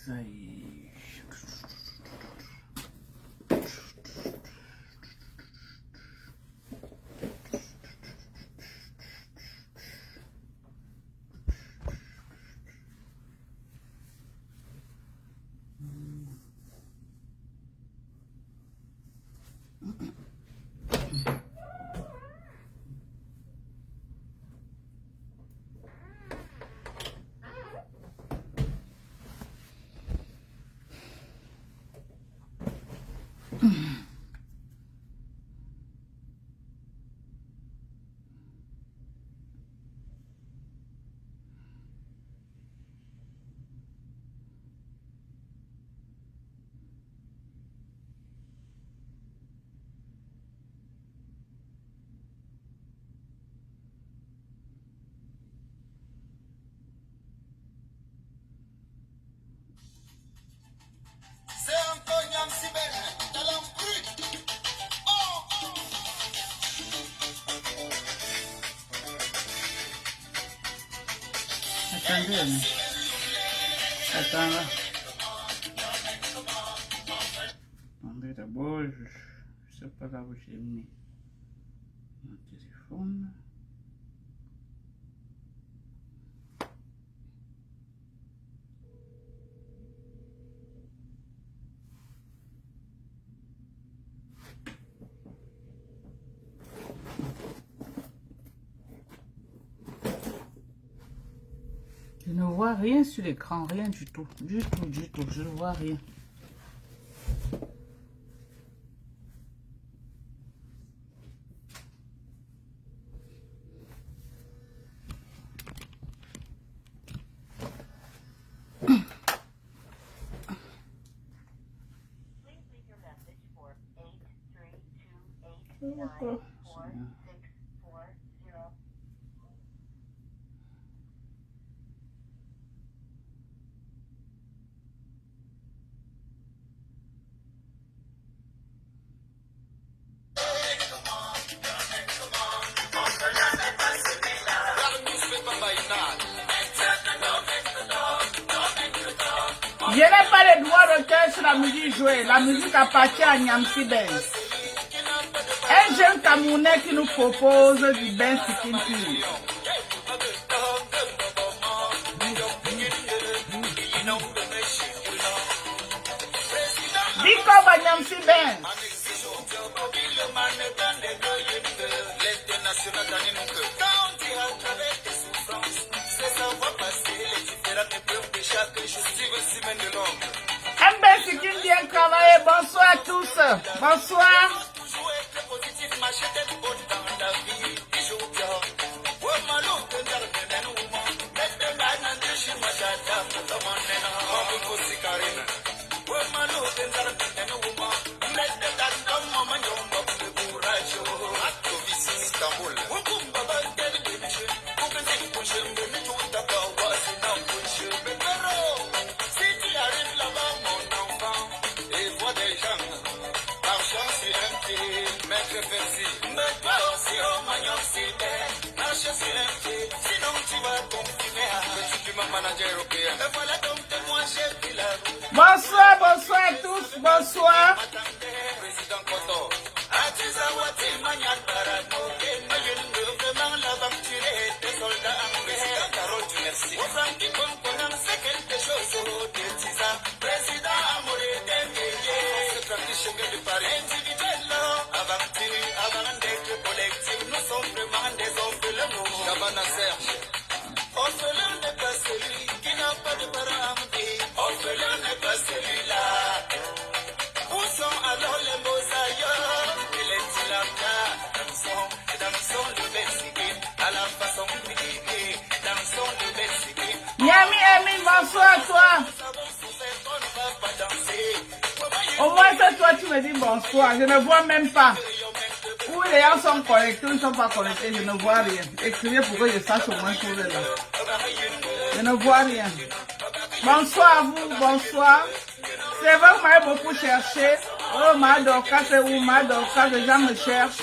Ça y est. Attendez, attends là. Attendez d'abord, je sais pas là où j'ai mis mon téléphone. Je ne vois rien sur l'écran, rien du tout, je ne vois rien. Je n'ai pas les droits d'auteur sur la musique jouée. La musique appartient à Nyamsi Benz. Un jeune Camerounais qui nous propose du Benz Sikinti. Dis comme à Nyamsi Benz. Un Benz Sikinti vient travailler. Bonsoir à tous. Bonsoir. Bonsoir, bonsoir à tous, bonsoir. Miami, Amy, bonsoir à toi. Au moins, c'est toi, tu me dis bonsoir. Je ne vois même pas. Où les gens sont connectés ou ne sont pas connectés, je ne vois rien. Écrivez pour que je sache au moins où vous êtes là. Je ne vois rien. Bonsoir à vous, bonsoir. C'est vrai que vous m'avez beaucoup cherché. Oh, Madorka, c'est où Madorka, les gens me cherchent.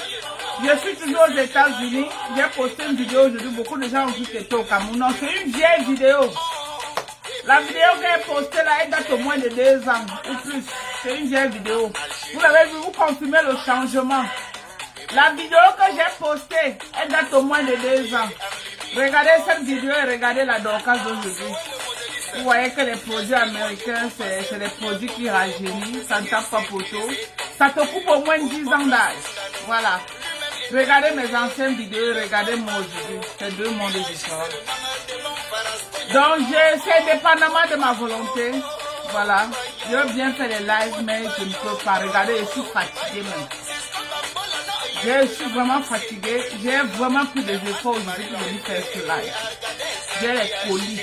Je suis toujours aux États-Unis. J'ai posté une vidéo aujourd'hui. Beaucoup de gens ont vu que j'étais au Cameroun. Non, c'est une vieille vidéo. La vidéo qu'elle est postée là, elle date au moins de 2 ans ou plus. C'est une vieille vidéo. Vous l'avez vu, vous confirmez le changement. La vidéo que j'ai postée, elle date au moins de 2 ans. Regardez cette vidéo et regardez la Dorcas d'aujourd'hui. Vous voyez que les produits américains, c'est des produits qui rajeunissent, ça ne tape pas poteau. Ça te coupe au moins 10 ans d'âge. Voilà. Regardez mes anciennes vidéos, regardez moi aujourd'hui. C'est 2 mondes différents. Donc, c'est dépendamment de ma volonté. Voilà. Je veux bien faire les lives, mais je ne peux pas. Regardez, je suis fatiguée même. Je suis vraiment fatiguée. J'ai vraiment pris des efforts aujourd'hui pour venir faire ce live. J'ai les colis.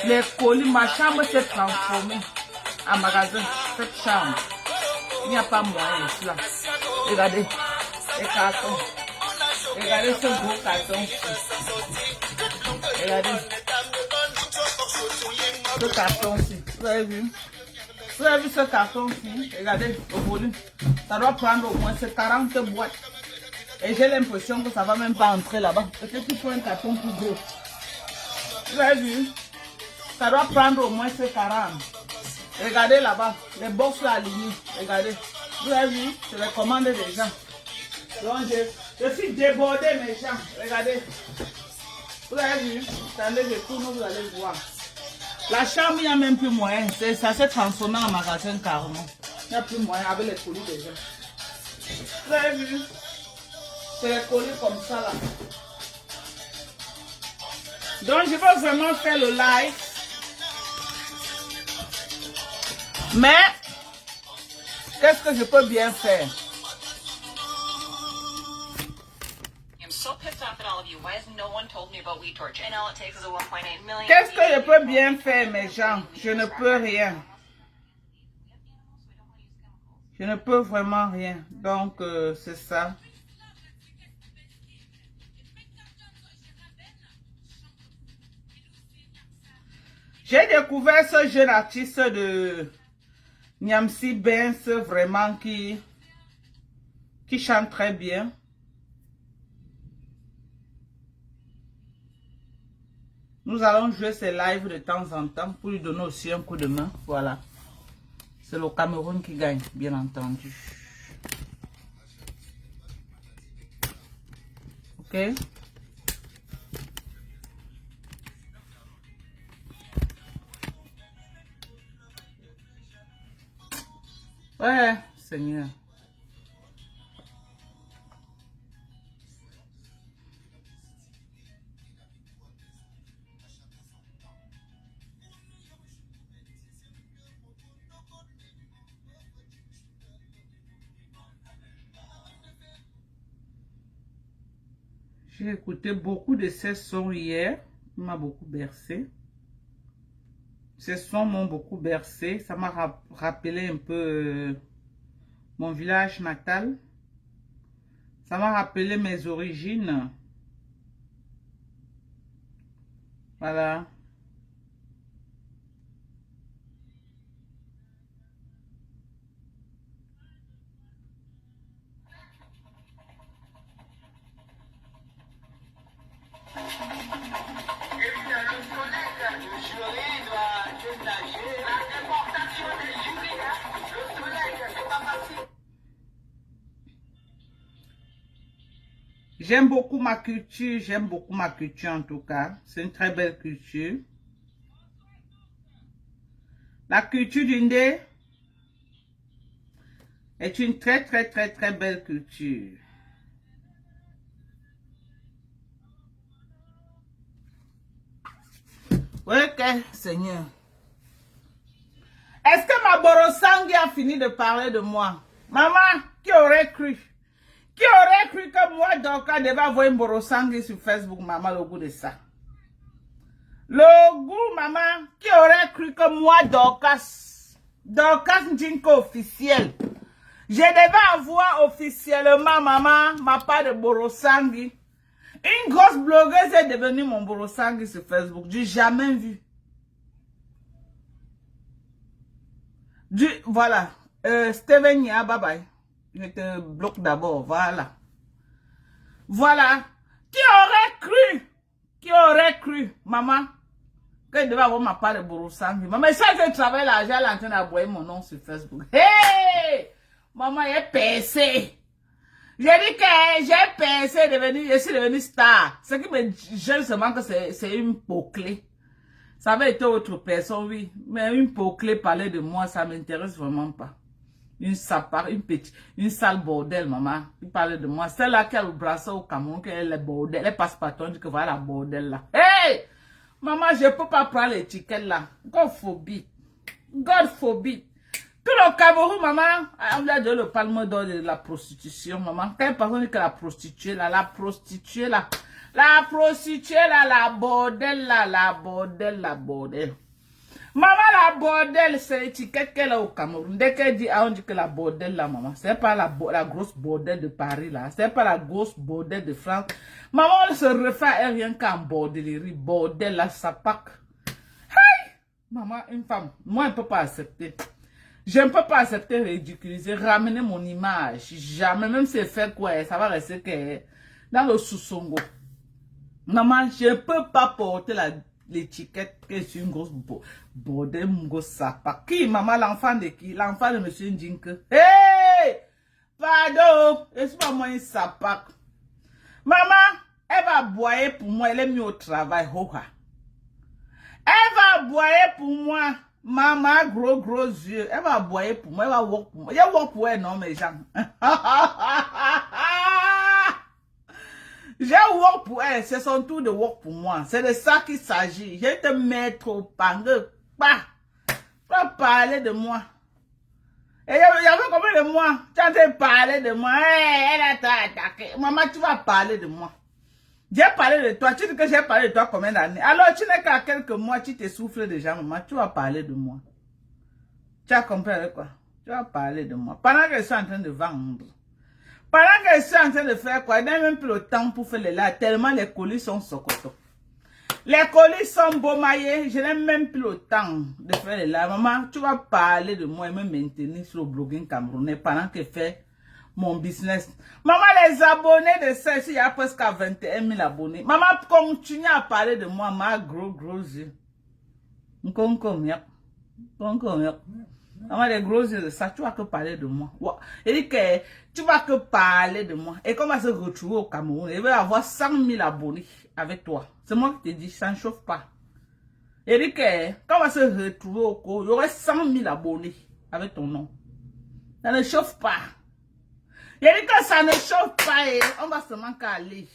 Les colis, ma chambre s'est transformée en magasin. Cette chambre. Il n'y a pas moyen ici là. Regardez. Les cartons. Regardez ce gros carton. Regardez. Ce carton-ci. Vous avez vu? Vous avez vu ce carton-ci? Regardez le volume. Ça doit prendre au moins 40 boîtes. Et j'ai l'impression que ça va même pas entrer là-bas. Peut-être qu'il faut un carton plus gros. Vous avez vu? Ça doit prendre au moins 40. Regardez là-bas. Les box sont alignés. Regardez. Vous avez vu? C'est les commandes des gens. Donc je suis débordé mes gens. Regardez. Vous avez vu? Attendez, je tourne, vous allez voir. La chambre, il n'y a même plus moyen. Ça s'est transformé en magasin carrément. Il n'y a plus moyen avec les colis des gens. Vous avez vu? C'est les colis comme ça là. Donc je veux vraiment faire le live. Mais, qu'est-ce que je peux bien faire? Qu'est-ce que je peux bien faire, mes gens? Je ne peux rien. Je ne peux vraiment rien. Donc, c'est ça. J'ai découvert ce jeune artiste de Nyamsi Benz, vraiment, qui chante très bien. Nous allons jouer ses lives de temps en temps pour lui donner aussi un coup de main. Voilà. C'est le Cameroun qui gagne, bien entendu. Ok. Ouais, Seigneur. J'ai écouté beaucoup de ces sons hier. Il m'a beaucoup bercé. Ces sons m'ont beaucoup bercé. Ça m'a rappelé un peu mon village natal. Ça m'a rappelé mes origines. Voilà. J'aime beaucoup ma culture en tout cas. C'est une très belle culture. La culture du Ndé est une très belle culture. Ok, Seigneur. Est-ce que ma Borosangi a fini de parler de moi? Maman, qui aurait cru? Qui aurait cru que moi, Dorcas, devais avoir une Borosangi sur Facebook, maman, le goût de ça? Le goût, maman, qui aurait cru que moi, Dorcas Njinko officiel, je devais avoir officiellement, maman, ma part de Borosangi. Une grosse blogueuse est devenue mon Borosangi sur Facebook. J'ai jamais vu. Voilà. Steven Nia, bye bye. Je te bloque d'abord. Voilà. Voilà. Qui aurait cru? Qui aurait cru, maman? Que devait avoir ma part de Boursangi. Maman, ça, je travaille là, j'ai l'antenne à boire mon nom sur Facebook. Hey! Maman, j'ai percé. J'ai dit que j'ai percé, je suis devenue star. Ce qui me gêne seulement que c'est une peau clé. Ça avait été autre personne, oui. Mais une peau clé parler de moi, ça m'intéresse vraiment pas. Une sapare, une sale bordel, maman. Il parlait de moi. Celle-là qui a le bracelet au Cameroun, qui est le bordel. Elle passe pas ton, dit que voilà la bordel là. Hey! Maman, je peux pas prendre l'étiquette là. God forbid. God forbid. Tout le Cameroun, maman, on a donné le palme d'or de la prostitution, maman. Quand personne dit que la prostituée là, la prostituée là, la bordel là, la bordel. Maman, la bordel, c'est l'étiquette qu'elle a au Cameroun. Dès qu'elle dit, on dit que la bordel là, maman, c'est pas la grosse bordel de Paris là, c'est pas la grosse bordel de France. Maman, elle se refait à rien qu'en bordellerie, bordel là, ça pack. Hey! Maman, une femme, moi, je ne peux pas accepter. Je ne peux pas accepter ridiculiser, ramener mon image. Jamais, même si elle fait quoi, ça va rester que dans le sous-songo. Maman, je ne peux pas porter l'étiquette que c'est une grosse bordel, une grosse sapa. Qui, maman, l'enfant de qui? L'enfant de monsieur Ndjinke. Hey! Pardon, je suis pas moi une sapa. Maman, elle va boyer pour moi, elle est mieux au travail. Elle va boyer pour moi. Maman, gros yeux. Elle va boyer pour moi. Elle va work pour moi. Il y a work pour elle, non, mes gens. J'ai work pour elle. C'est son tour de work pour moi. C'est de ça qu'il s'agit. Je vais te mettre au pangue. Pas. Pas parler de moi. Et il y avait combien de moi? Tu as en train de parler de moi. Hey, elle a attaqué. Maman, tu vas parler de moi. J'ai parlé de toi. Tu dis que j'ai parlé de toi combien d'années? Alors, tu n'es qu'à quelques mois, tu t'essouffles déjà, maman. Tu vas parler de moi. Tu as compris avec quoi? Tu vas parler de moi. Pendant que je suis en train de vendre. Pendant que je suis en train de faire quoi? Je n'ai même plus le temps pour faire les lives. Tellement les colis sont socotos. Les colis sont beaux maillés. Je n'ai même plus le temps de faire les lives. Maman, tu vas parler de moi et me maintenir sur le blogging camerounais pendant que je fais mon business. Maman, les abonnés de celle-ci, il y a presque 21 000 abonnés. Maman, continue à parler de moi, ma gros yeux. Maman, les gros yeux de ça, tu vas que parler de moi. Il dit que tu vas que parler de moi. Et qu'on va se retrouver au Cameroun, il va avoir 100 000 abonnés avec toi. C'est moi qui te dis, ça ne chauffe pas. Il dit que quand on va se retrouver au Cameroun, il y aurait 100 000 abonnés avec ton nom. Ça ne chauffe pas. Il dit que ça ne chauffe pas et on va seulement caler.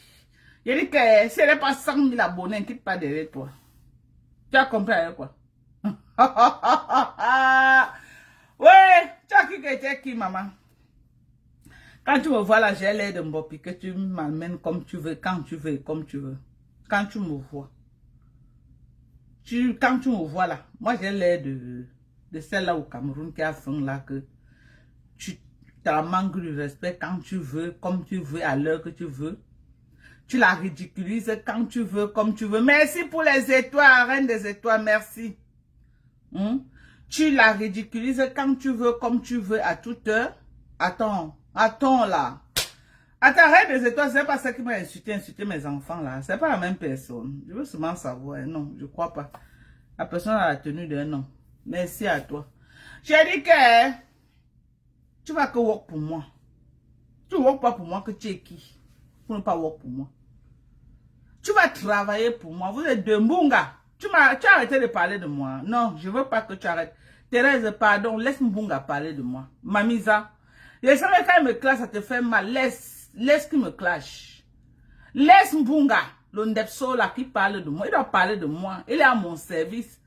Il dit que si elle n'est pas 100 000 abonnés, ne quitte pas derrière toi. Tu as compris avec quoi? Ouais, tu as cru que tu es qui, maman? Quand tu me vois là, j'ai l'air de Mbopi, que tu m'amènes comme tu veux, quand tu veux, comme tu veux. Quand tu me vois. Quand tu me vois là, moi j'ai l'air de celle-là au Cameroun qui a faim là, que tu la manques du respect quand tu veux, comme tu veux, à l'heure que tu veux. Tu la ridiculises quand tu veux, comme tu veux. Merci pour les étoiles, reine des étoiles, merci. Tu la ridiculises quand tu veux, comme tu veux, à toute heure. Attends là. Attends, reine des étoiles, c'est pas ça qui m'a insulté mes enfants là. C'est pas la même personne. Je veux seulement savoir. Non, je crois pas. La personne a la tenue d'un nom. Merci à toi. J'ai dit que tu vas que work pour moi. Tu ne work pas pour moi, que tu es qui? Pour ne pas work pour moi. Tu vas travailler pour moi. Vous êtes de Mbunga. Tu as arrêté de parler de moi. Non, je ne veux pas que tu arrêtes. Thérèse, pardon, laisse Mbunga parler de moi. Mamisa. Je savais quand il me clash, ça te fait mal. Laisse qu'il me clash. Laisse Mbunga, le Ndepso là qui parle de moi. Il doit parler de moi. Il est à mon service.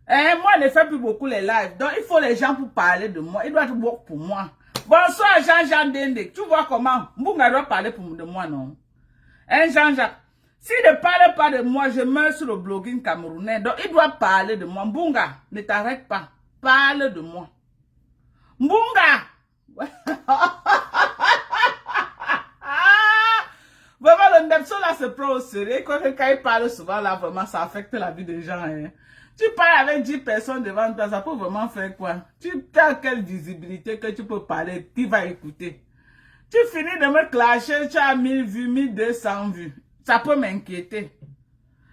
Moi, je ne fais plus beaucoup les lives. Donc, il faut les gens pour parler de moi. Il doit être work pour moi. Bonsoir, Jean-Jean Dende. Tu vois comment Mbunga doit parler de moi, non? Jean-Jacques. S'il ne parle pas de moi, je meurs sur le blogging camerounais. Donc, il doit parler de moi. Mbunga, ne t'arrête pas. Parle de moi. Mbunga! Vraiment, le Ndepso là se prend au sérieux. Quand il parle souvent là, vraiment, ça affecte la vie des gens. Hein. Tu parles avec 10 personnes devant toi, ça peut vraiment faire quoi? Tu as quelle visibilité que tu peux parler? Qui va écouter? Tu finis de me clasher, tu as 1000 vues, 1200 vues. Ça peut m'inquiéter.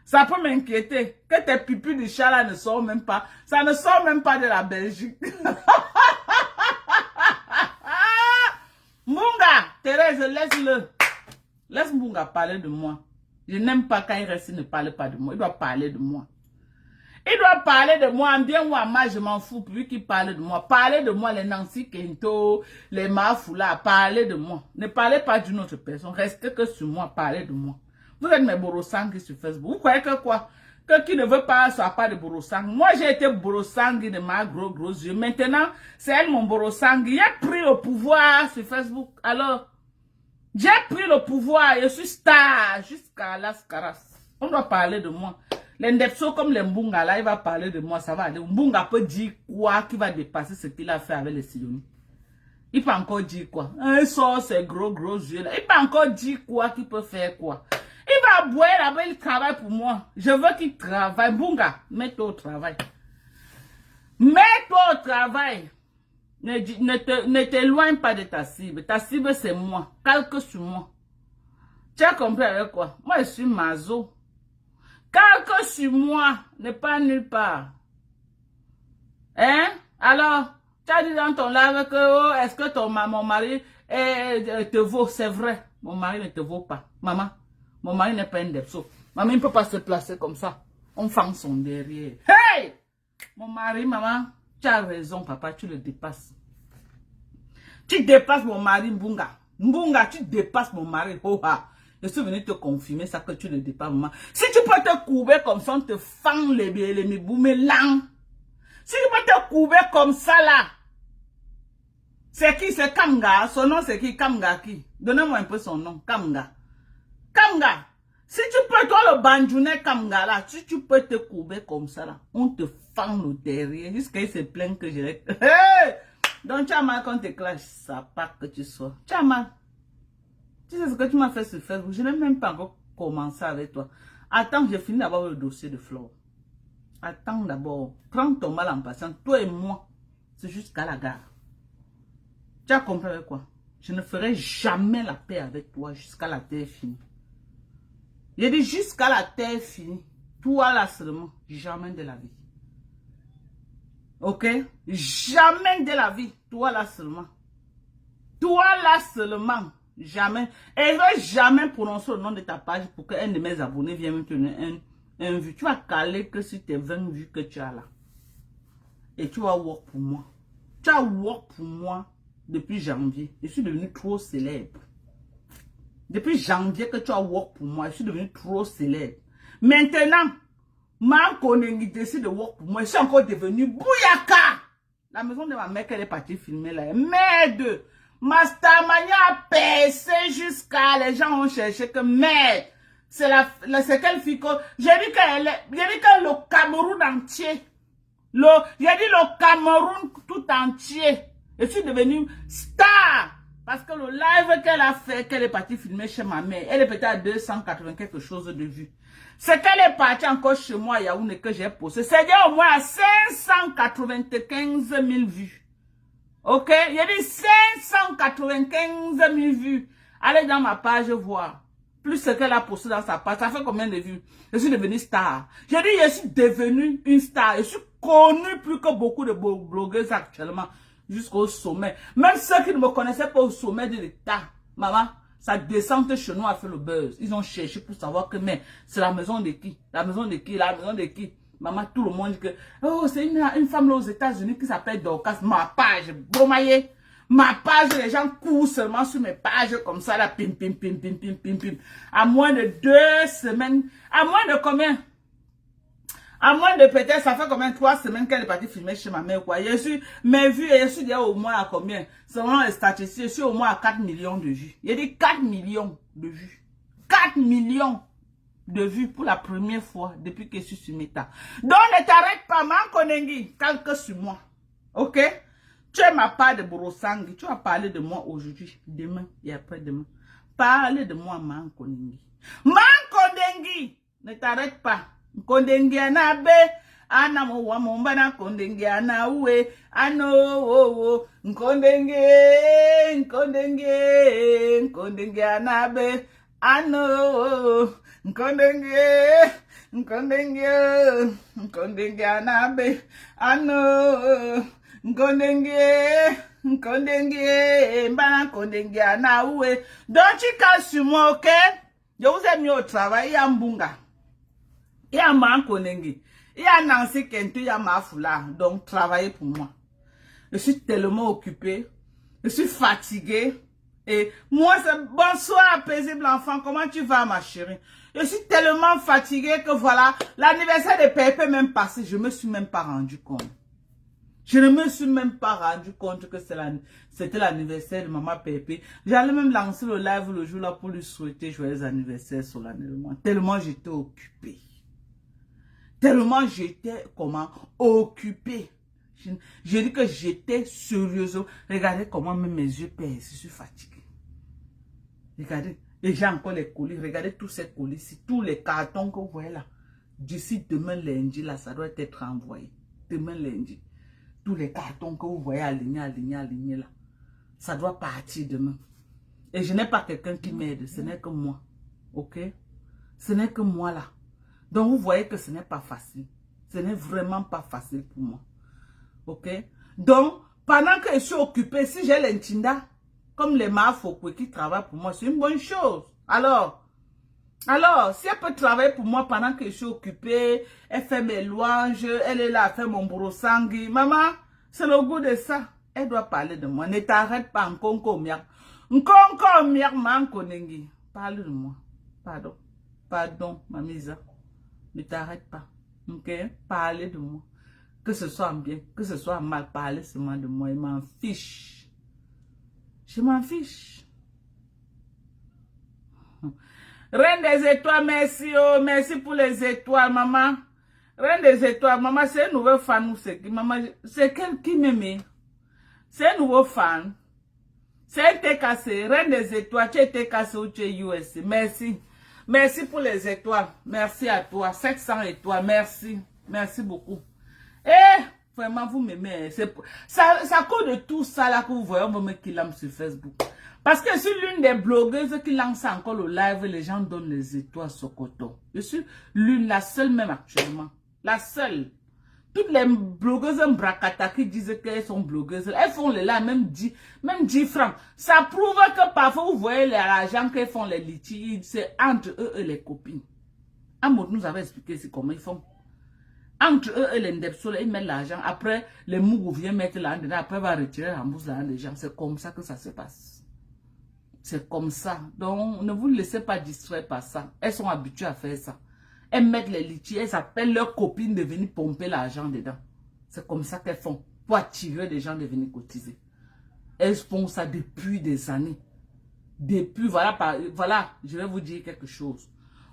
Ça peut m'inquiéter que tes pipus de chat là ne sortent même pas. Ça ne sort même pas de la Belgique. Mbunga, Thérèse, laisse-le. Laisse Mbunga parler de moi. Je n'aime pas quand il reste, il ne parle pas de moi. Il doit parler de moi. Il doit parler de moi en bien ou en mal, je m'en fous, plus qu'il parle de moi. Parlez de moi, les Nancy Kento, les Mafoula, parlez de moi. Ne parlez pas d'une autre personne, restez que sur moi, parlez de moi. Vous êtes mes Borosangui sur Facebook. Vous croyez que quoi? Que qui ne veut pas soit pas de Borosangui. Moi, j'ai été Borosangui de ma gros yeux. Maintenant, c'est elle mon Borosangui. J'ai pris le pouvoir sur Facebook. Alors, j'ai pris le pouvoir. Je suis star jusqu'à Las Caras. On doit parler de moi. Les Ndepso comme les Mbunga, là, il va parler de moi, ça va aller. Mbunga peut dire quoi qui va dépasser ce qu'il a fait avec les Sidonis. Il peut encore dire quoi? Un sort ses gros yeux là. Il peut encore dire quoi qu'il peut faire quoi? Il va boire là-bas, il travaille pour moi. Je veux qu'il travaille. Mbunga, mets-toi au travail. Mets-toi au travail. Ne t'éloigne pas de ta cible. Ta cible, c'est moi. Calque sur moi. Tu as compris avec quoi? Moi, je suis mazo. Calque sur moi, n'est pas nulle part. Hein? Alors, tu as dit dans ton live que, oh, est-ce que mon mari te vaut? C'est vrai. Mon mari ne te vaut pas. Maman, mon mari n'est pas un depso. Maman, il ne peut pas se placer comme ça. On fend son derrière. Hey! Mon mari, maman, tu as raison, papa, tu le dépasses. Tu dépasses mon mari, Mbunga. Mbunga, tu dépasses mon mari. Oh, ah. Je suis venu te confirmer ça que tu ne dépasses, maman. Si tu peux te courber comme ça, on te fend les miboumelans. Si tu peux te courber comme ça, là. C'est qui? C'est Kamga. Son nom, c'est qui? Kamga qui? Donnez-moi un peu son nom. Kamga. Kamga. Si tu peux, toi, le bandjounet Kamga, là, si tu peux te courber comme ça, là, on te fend le derrière. Jusqu'à il se plaint que je l'ai. Hey! Donc, tu as mal quand tu clash, ça part que tu sois. Tu as mal. Tu sais ce que tu m'as fait sur Facebook? Je n'ai même pas encore commencé avec toi. Attends que j'ai fini d'abord le dossier de Flore. Attends d'abord. Prends ton mal en patience. Toi et moi, c'est jusqu'à la gare. Tu as compris avec quoi? Je ne ferai jamais la paix avec toi jusqu'à la terre finie. J'ai dit jusqu'à la terre finie. Toi là seulement. Jamais de la vie. Ok? Jamais de la vie. Toi là seulement. Toi là seulement. Jamais. Et je ne vais jamais prononcer le nom de ta page pour qu'un de mes abonnés vienne me donner un vue. Tu vas caler que sur tes 20 vues que tu as là. Et tu vas work pour moi. Tu as work pour moi depuis janvier. Je suis devenu trop célèbre. Depuis janvier que tu as work pour moi, je suis devenu trop célèbre. Maintenant, Mankonengi décide de work pour moi. Je suis encore devenu Bouyaka. La maison de ma mère qu'elle est partie filmer là. Merde. Mastamania a percé jusqu'à les gens ont cherché que merde. C'est quelle fille que j'ai dit que le Cameroun entier. J'ai dit le Cameroun tout entier. Je suis devenue star. Parce que le live qu'elle a fait, qu'elle est partie filmer chez ma mère, elle est peut-être à 280 quelque chose de vues. C'est qu'elle est partie encore chez moi à Yaoundé que j'ai posté. C'est-à-dire au moins à 595 000 vues. Ok? Il y a dit 595 000 vues. Allez dans ma page voir. Plus ce qu'elle a posté dans sa page. Ça fait combien de vues? Je suis devenue star. J'ai dit, je suis devenue une star. Je suis connue plus que beaucoup de blogueuses actuellement. Jusqu'au sommet. Même ceux qui ne me connaissaient pas au sommet de l'État. Maman, sa descente chez nous a fait le buzz. Ils ont cherché pour savoir que, mais c'est la maison de qui? La maison de qui? La maison de qui? Maman, tout le monde dit que, oh, c'est une femme là aux États-Unis qui s'appelle Dorcas. Ma page, bromaillé. Ma page, les gens courent seulement sur mes pages comme ça, là, pim, pim, pim, pim, pim, pim, pim. À moins de 2 semaines. À moins de combien? À moins de peut-être, ça fait combien? 3 semaines qu'elle est partie filmer chez ma mère, quoi. Je suis, mes vues, je suis déjà au moins à combien? Selon les statistiques, je suis au moins à 4 millions de vues. Il y a dit 4 millions de vues. 4 millions de vues pour la première fois depuis que je suis sur Meta. Donc, ne t'arrête pas, Mankonengi, calque sur moi. Ok? Tu es ma part de Borosangui. Tu vas parler de moi aujourd'hui, demain et après-demain. Parle de moi, Mankonengi. Mankonengi, ne t'arrête pas. Kondengi anabe, anamo wa mombana kondengi anawe, ano wo, kondengi anabe, ano, kondengi Nkondenge, nkondenge anabe, ano, nkondenge, nkondenge, mbana nkondenge anawe. Don't you casse sur moi, ok? Je vous ai mis au travail, il y a Mbunga. Il y a Nkondenge. Il y a Nancy Kentu, il y a Mafula. Donc, travaillez pour moi. Je suis tellement occupée. Je suis fatiguée. Et moi, c'est bonsoir, paisible enfant. Comment tu vas, ma chérie? Je suis tellement fatiguée que voilà, l'anniversaire de Pépé est même passé. Je ne me suis même pas rendu compte. Je ne me suis même pas rendu compte que c'était l'anniversaire de maman Pépé. J'allais même lancer le live le jour là pour lui souhaiter joyeux anniversaire solennellement. Tellement j'étais occupée. Tellement j'étais, occupée. Je dis que j'étais sérieuse. Regardez comment même mes yeux pèsent. Je suis fatiguée. Regardez. Et j'ai encore les colis. Regardez tous ces colis. Tous les cartons que vous voyez là. D'ici demain lundi, là, ça doit être envoyé. Demain lundi. Tous les cartons que vous voyez alignés là. Ça doit partir demain. Et je n'ai pas quelqu'un qui m'aide. Ce n'est que moi. Ok? Ce n'est que moi là. Donc vous voyez que ce n'est pas facile. Ce n'est vraiment pas facile pour moi. Ok? Donc, pendant que je suis occupée, si j'ai l'Intinda, comme les Mafokwe qui travaillent pour moi, c'est une bonne chose. Alors, si elle peut travailler pour moi pendant que je suis occupée, elle fait mes louanges, elle est là à faire mon brossangui. Maman, c'est le goût de ça. Elle doit parler de moi. Ne t'arrête pas, Nkonko miak. Nkonko miak, Mankonengi. Parle de moi. Pardon, mamisa. Ne t'arrête pas. Ok? Parlez de moi. Que ce soit bien, que ce soit mal, parlez seulement de moi. Je m'en fiche. Je m'en fiche. Reine des étoiles, merci. Oh, merci pour les étoiles, maman. Reine des étoiles, maman, c'est un nouveau fan ou c'est qui? Maman, c'est quel qui m'aime? C'est un nouveau fan. C'est un TKC. Reine des étoiles, tu es TKC ou tu es USC. Merci. Merci pour les étoiles. Merci à toi. 700 étoiles. Merci. Merci beaucoup. Eh, vraiment, vous m'aimez. Ça cause de tout ça là que vous voyez, on va me killam sur Facebook. Parce que je suis l'une des blogueuses qui lance encore le live et les gens donnent les étoiles sur coton. Je suis la seule même actuellement. La seule. Toutes les blogueuses Mbrakata qui disent qu'elles sont blogueuses, elles font les lives, même 10 francs. Ça prouve que parfois vous voyez l'argent qu'elles font les litiges, c'est entre eux et les copines. Amour nous avait expliqué comment ils font. Entre eux et les Ndepsol, ils mettent l'argent. Après, les Mougou viennent mettre l'argent. Après, va retirer la bourse l'argent des gens. C'est comme ça que ça se passe. C'est comme ça. Donc, ne vous laissez pas distraire par ça. Elles sont habituées à faire ça. Elles mettent les litiges. Elles appellent leurs copines de venir pomper l'argent dedans. C'est comme ça qu'elles font. Pour attirer les gens de venir cotiser. Elles font ça depuis des années. Depuis, voilà, je vais vous dire quelque chose.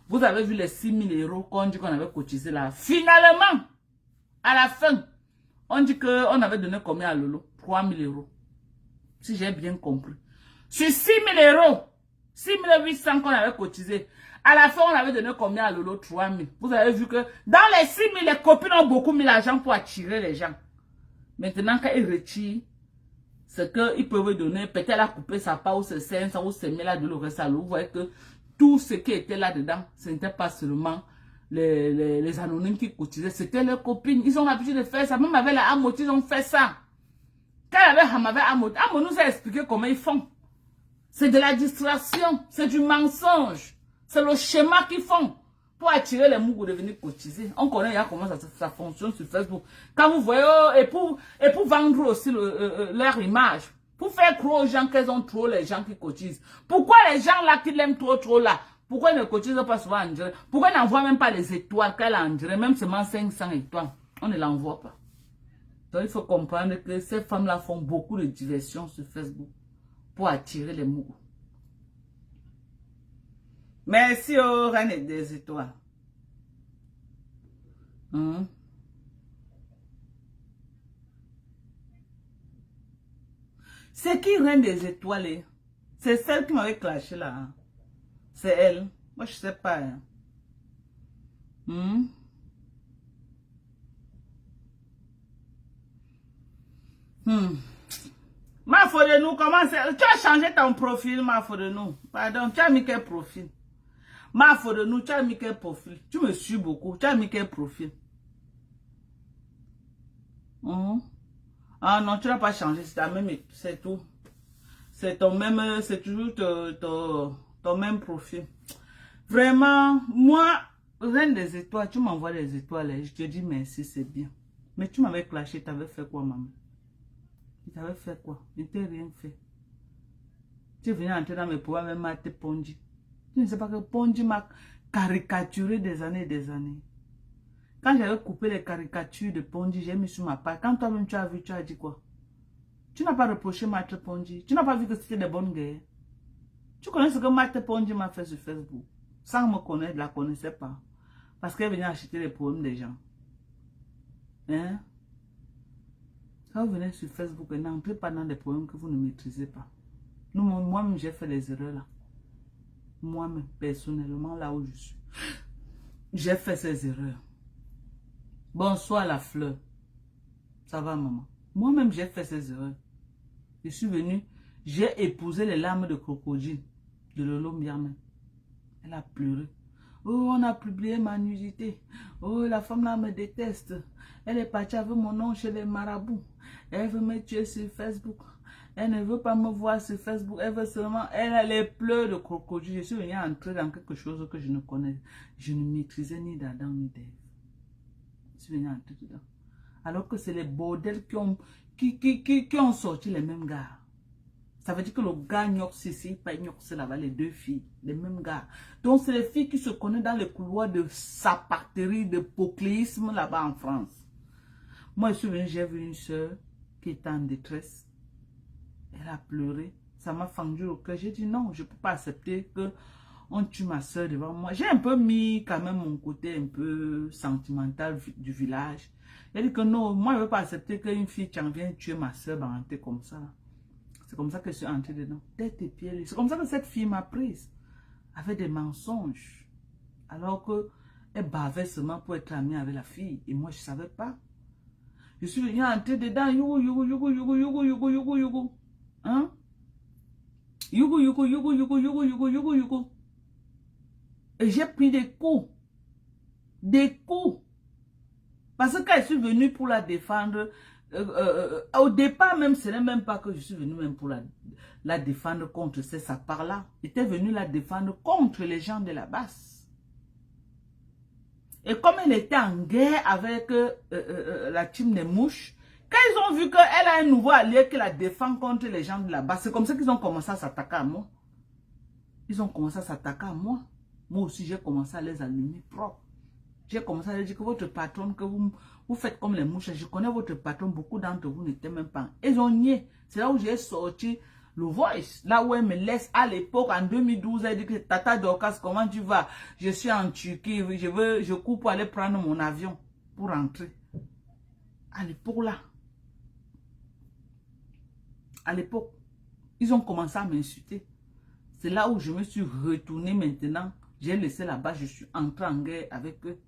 Vous avez vu les 6 000 euros qu'on dit qu'on avait cotisé là. Finalement, à la fin, on dit qu'on avait donné combien à Lolo? 3 000 euros. Si j'ai bien compris. Sur 6 000 euros, 6 800 qu'on avait cotisé. À la fin, on avait donné combien à Lolo? 3 000. Vous avez vu que dans les 6 000, les copines ont beaucoup mis l'argent pour attirer les gens. Maintenant, quand ils retirent, c'est qu'ils peuvent donner, peut-être elle a coupé sa part ou ses 500 ou ses 1000 là de le reste à l'eau. Vous voyez que tout ce qui était là-dedans, ce n'était pas seulement les anonymes qui cotisaient, c'était leurs copines. Ils ont l'habitude de faire ça. Même avec la Amot, ils ont fait ça. Quand il y avait Ham avec Amot, Amot nous a expliqué comment ils font. C'est de la distraction, c'est du mensonge. C'est le schéma qu'ils font pour attirer les mougous de venir cotiser. On connaît comment ça fonctionne sur Facebook. Quand vous voyez, et pour vendre aussi leur image. Pour faire croire aux gens qu'elles ont trop les gens qui cotisent. Pourquoi les gens là qui l'aiment trop là? Pourquoi ils ne cotisent pas souvent en direct? Pourquoi ils n'envoient même pas les étoiles qu'elle a en direct? Même seulement 500 étoiles. On ne l'envoie pas. Donc il faut comprendre que ces femmes là font beaucoup de diversion sur Facebook. Pour attirer les mougous. Merci aux reines des étoiles. C'est qui reine des étoiles? C'est celle qui m'avait clashé là. Hein? C'est elle. Moi je sais pas. Hein? Ma faute de nous, comment c'est? Tu as changé ton profil, ma faute de nous. Pardon, tu as mis quel profil? Ma faute de nous, tu as mis quel profil? Tu me suis beaucoup. Tu as mis quel profil? Ah non, tu n'as pas changé. C'est la même, c'est tout. C'est ton même, c'est toujours ton même profil. Vraiment, moi, reine des étoiles, tu m'envoies des étoiles et je te dis merci, c'est bien. Mais tu m'avais clashé, tu avais fait quoi, maman? Tu t'avais fait quoi? Je ne t'ai rien fait. Tu es venu entrer dans mes pouvoirs, même mater Ponji. Tu ne sais pas que Ponji m'a caricaturé des années et des années. Quand j'avais coupé les caricatures de Ponji, j'ai mis sur ma page. Quand toi-même tu as vu, tu as dit quoi? Tu n'as pas reproché Maître Ponji. Tu n'as pas vu que c'était des bonnes guerres. Tu connais ce que Maître Ponji m'a fait sur Facebook. Sans me connaître, je ne la connaissais pas. Parce qu'elle venait acheter les poèmes des gens. Hein? Quand vous venez sur Facebook, n'entrez pas dans des poèmes que vous ne maîtrisez pas. Moi-même, j'ai fait des erreurs là. Moi-même, personnellement, là où je suis. J'ai fait ces erreurs. Bonsoir la fleur. Ça va, maman? Moi-même, j'ai fait ces erreurs. Je suis venue, j'ai épousé les larmes de crocodile de Lolo Mbiame. Elle a pleuré. Oh, on a publié ma nudité. Oh, la femme là me déteste. Elle est partie avec mon nom chez les marabouts. Elle veut me tuer sur Facebook. Elle ne veut pas me voir sur Facebook. Elle veut seulement... Elle a les pleurs de crocodile. Je suis venue entrer dans quelque chose que je ne connais. Je ne maîtrisais ni d'Adam ni d'Ève. Je suis venue entrer dedans. Alors que c'est les bordels qui ont sorti les mêmes gars. Ça veut dire que le gars Nyox ici, pas Nyox là-bas, les deux filles, les mêmes gars. Donc c'est les filles qui se connaissent dans les couloirs de sapaterie, de pocléisme là-bas en France. Moi je suis venue, j'ai vu une soeur qui était en détresse. Elle a pleuré. Ça m'a fendu au cœur. J'ai dit non, je ne peux pas accepter que on tue ma soeur devant moi. J'ai un peu mis quand même mon côté un peu sentimental du village. J'ai dit que non, moi je ne veux pas accepter qu'une fille qui en vient tuer ma soeur barantée comme ça. C'est comme ça que je suis entrée dedans. Tête et pieds. C'est comme ça que cette fille m'a prise. Avec des mensonges. Alors qu'elle bavait seulement pour être amie avec la fille. Et moi je ne savais pas. Je suis venue entrer dedans. Yougou, yougou, yougou, yougou, yougou, yougou, yougou, yougou. Hein? Yougou, yougou, yougou, yougou, yougou, yougou, yougou, yougou. Et j'ai pris des coups. Des coups. Parce que quand je suis venue pour la défendre, au départ même, ce n'est même pas que je suis venue même pour la défendre contre ces sapars-là. J'étais venue la défendre contre les gens de la basse. Et comme elle était en guerre avec la team des mouches, quand ils ont vu qu'elle a un nouveau allié qui la défend contre les gens de la basse, c'est comme ça qu'ils ont commencé à s'attaquer à moi. Ils ont commencé à s'attaquer à moi. Moi aussi, j'ai commencé à les allumer propres. J'ai commencé à leur dire que votre patronne, que vous faites comme les mouches. Je connais votre patron, beaucoup d'entre vous n'étaient même pas. Ils ont nié. C'est là où j'ai sorti le voice. Là où elle me laisse à l'époque, en 2012, elle dit que Tata Dorcas, comment tu vas? Je suis en Turquie, je cours pour aller prendre mon avion pour rentrer. À l'époque là. À l'époque, ils ont commencé à m'insulter. C'est là où je me suis retournée maintenant. J'ai laissé là-bas, je suis entrée en guerre avec eux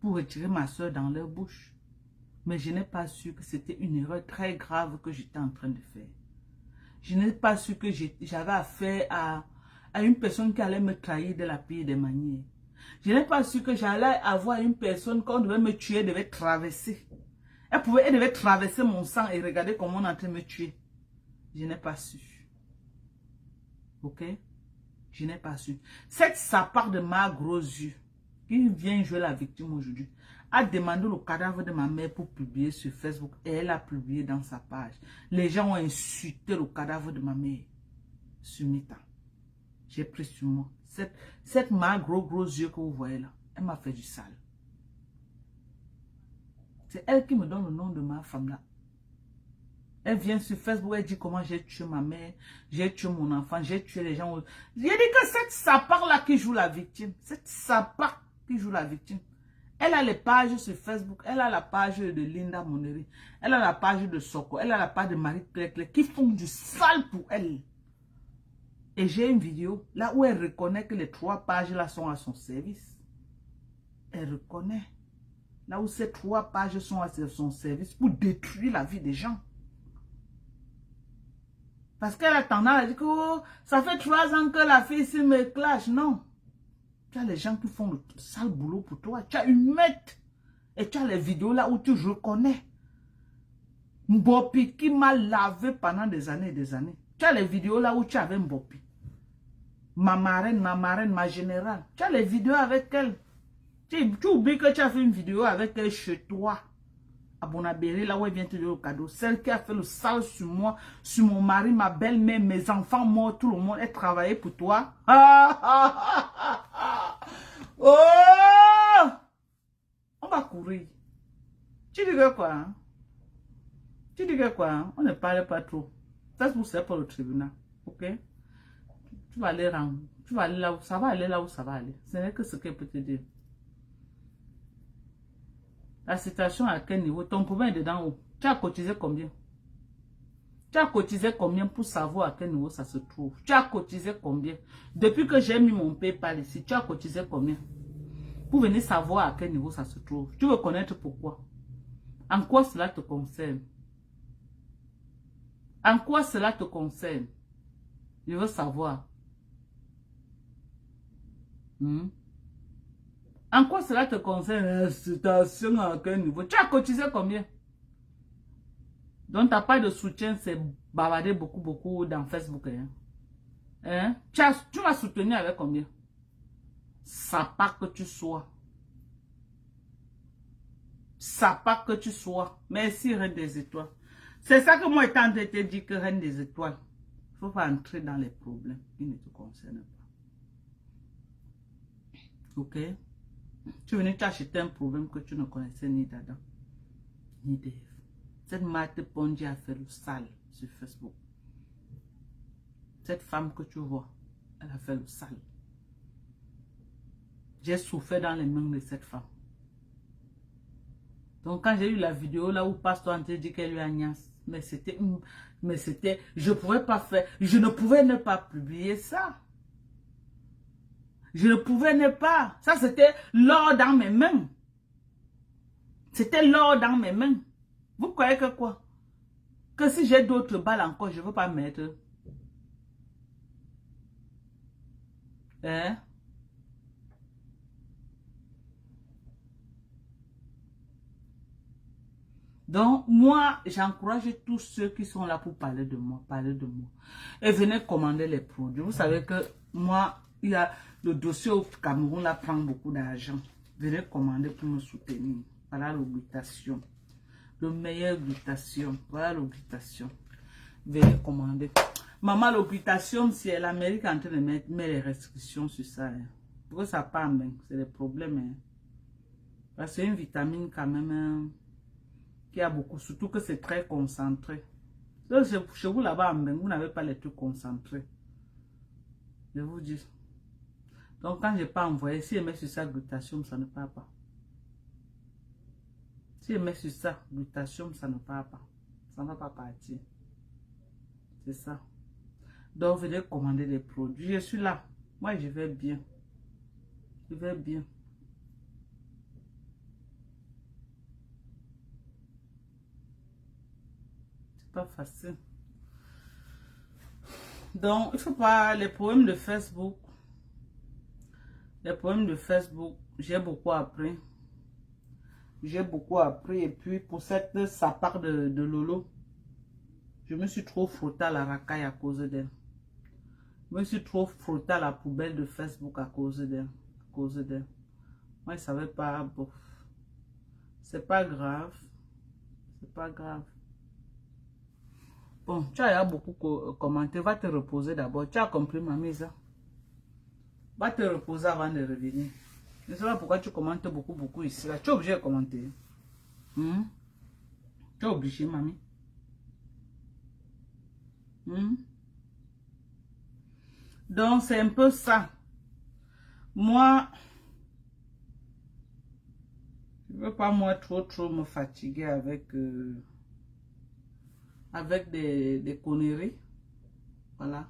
pour retirer ma soeur dans leur bouche. Mais je n'ai pas su que c'était une erreur très grave que j'étais en train de faire. Je n'ai pas su que j'avais affaire à une personne qui allait me trahir de la pire des manières. Je n'ai pas su que j'allais avoir une personne qu'on devait me tuer, devait traverser. Elle devait traverser mon sang et regarder comment on est en train de me tuer. Je n'ai pas su. Ok? Je n'ai pas su. Cette sapard de ma grosse yeux, qui vient jouer la victime aujourd'hui, a demandé le cadavre de ma mère pour publier sur Facebook. Et elle a publié dans sa page. Les gens ont insulté le cadavre de ma mère sur Meta. J'ai pris sur moi. Cette ma gros yeux que vous voyez là, elle m'a fait du sale. C'est elle qui me donne le nom de ma femme là. Elle vient sur Facebook, elle dit comment j'ai tué ma mère, j'ai tué mon enfant, j'ai tué les gens. J'ai dit que cette sapard là qui joue la victime, cette sapard qui joue la victime, elle a les pages sur Facebook, elle a la page de Linda Monnery, elle a la page de Soko, elle a la page de Marie-Claire qui font du sale pour elle. Et j'ai une vidéo là où elle reconnaît que les 3 pages là sont à son service. Elle reconnaît. Là où ces 3 pages sont à son service pour détruire la vie des gens. Parce qu'elle a tendance à dire que oh, ça fait 3 ans que la fille ici me clash. Non. tu as les gens qui font le sale boulot pour toi. Tu as une maître. Et tu as les vidéos là où tu reconnais. Mbopi qui m'a lavé pendant des années et des années. Tu as les vidéos là où tu avais Mbopi. Ma marraine, ma générale. Tu as les vidéos avec elle. Tu oublies que tu as fait une vidéo avec elle chez toi. À Bonabéré, là où elle vient te donner le cadeau. Celle qui a fait le sale sur moi, sur mon mari, ma belle-mère, mes enfants morts, tout le monde. Elle travaillait pour toi. Oh! On va courir. Tu dis que quoi? Hein? Tu dis que quoi? Hein? On ne parle pas trop. Ça, c'est pour le tribunal. Ok? Tu vas aller rendre. Tu vas aller là où ça va aller, là où ça va aller. Ce n'est que ce qu'elle peut te dire. La situation à quel niveau? Ton problème est dedans haut. Tu as cotisé combien? Tu as cotisé combien pour savoir à quel niveau ça se trouve? Tu as cotisé combien? Depuis que j'ai mis mon PayPal ici, tu as cotisé combien? Pour venir savoir à quel niveau ça se trouve. Tu veux connaître pourquoi? En quoi cela te concerne? En quoi cela te concerne? Je veux savoir. En quoi cela te concerne? La situation à quel niveau? Tu as cotisé combien? Donc, tu n'as pas de soutien, c'est bavarder beaucoup dans Facebook. Hein? Tu m'as soutenu avec combien? Ça pas que tu sois. Ça pas que tu sois. Merci, Reine des Étoiles. C'est ça que moi, étant en train de te dire que Reine des Étoiles, il ne faut pas entrer dans les problèmes qui ne te concernent pas. Ok? Tu es venu t'acheter un problème que tu ne connaissais ni d'Adam, ni d'Ève. Cette Marthe Pondy a fait le sale sur Facebook. Cette femme que tu vois, elle a fait le sale. J'ai souffert dans les mains de cette femme. Donc quand j'ai eu la vidéo là où Pasteur André dit qu'elle lui a niasse, mais c'était, je pouvais pas faire, je ne pouvais ne pas publier ça. Je ne pouvais ne pas. Ça c'était l'or dans mes mains. C'était l'or dans mes mains. Vous croyez que quoi? Que si j'ai d'autres balles encore, je ne veux pas mettre. Hein? Donc, moi, j'encourage tous ceux qui sont là pour parler de moi. Et venez commander les produits. Vous savez que moi, il y a le dossier au Cameroun, là, prend beaucoup d'argent. Venez commander pour me soutenir. Voilà l'obligation. Le meilleur glutation. Voilà l'obligation. Venez commander. Maman, l'obligation, c'est l'Amérique en train de mettre les restrictions sur ça. Hein. Pourquoi ça part même? C'est des problèmes. Hein. Parce que c'est une vitamine quand même hein, qui a beaucoup. Surtout que c'est très concentré. Donc, chez vous là-bas, vous n'avez pas les trucs concentrés. Je vous dis. Donc, quand je n'ai pas envoyé, si je mets sur ça glutation, ça ne part pas. Si je mets sur ça, glutation, ça ne part pas. Ça ne va pas partir. C'est ça. Donc, venez commander des produits. Je suis là. Moi, je vais bien. Je vais bien. C'est pas facile. Donc, il ne faut pas... Les problèmes de Facebook. Les problèmes de Facebook, j'ai beaucoup appris. J'ai beaucoup appris. Et puis, pour sa part de Lolo, je me suis trop frotté à la racaille à cause d'elle. Je me suis trop frotté à la poubelle de Facebook à cause d'elle. Moi, je ne savais pas. Bon, c'est pas grave. C'est pas grave. Bon, tu as beaucoup commenté. Va te reposer d'abord. Tu as compris ma mise. Va te reposer avant de revenir. Je ne sais pas pourquoi tu commentes beaucoup ici. Là. Tu es obligé de commenter. Tu es obligé, mamie. Donc, c'est un peu ça. Moi, je ne veux pas moi trop me fatiguer avec des conneries. Voilà.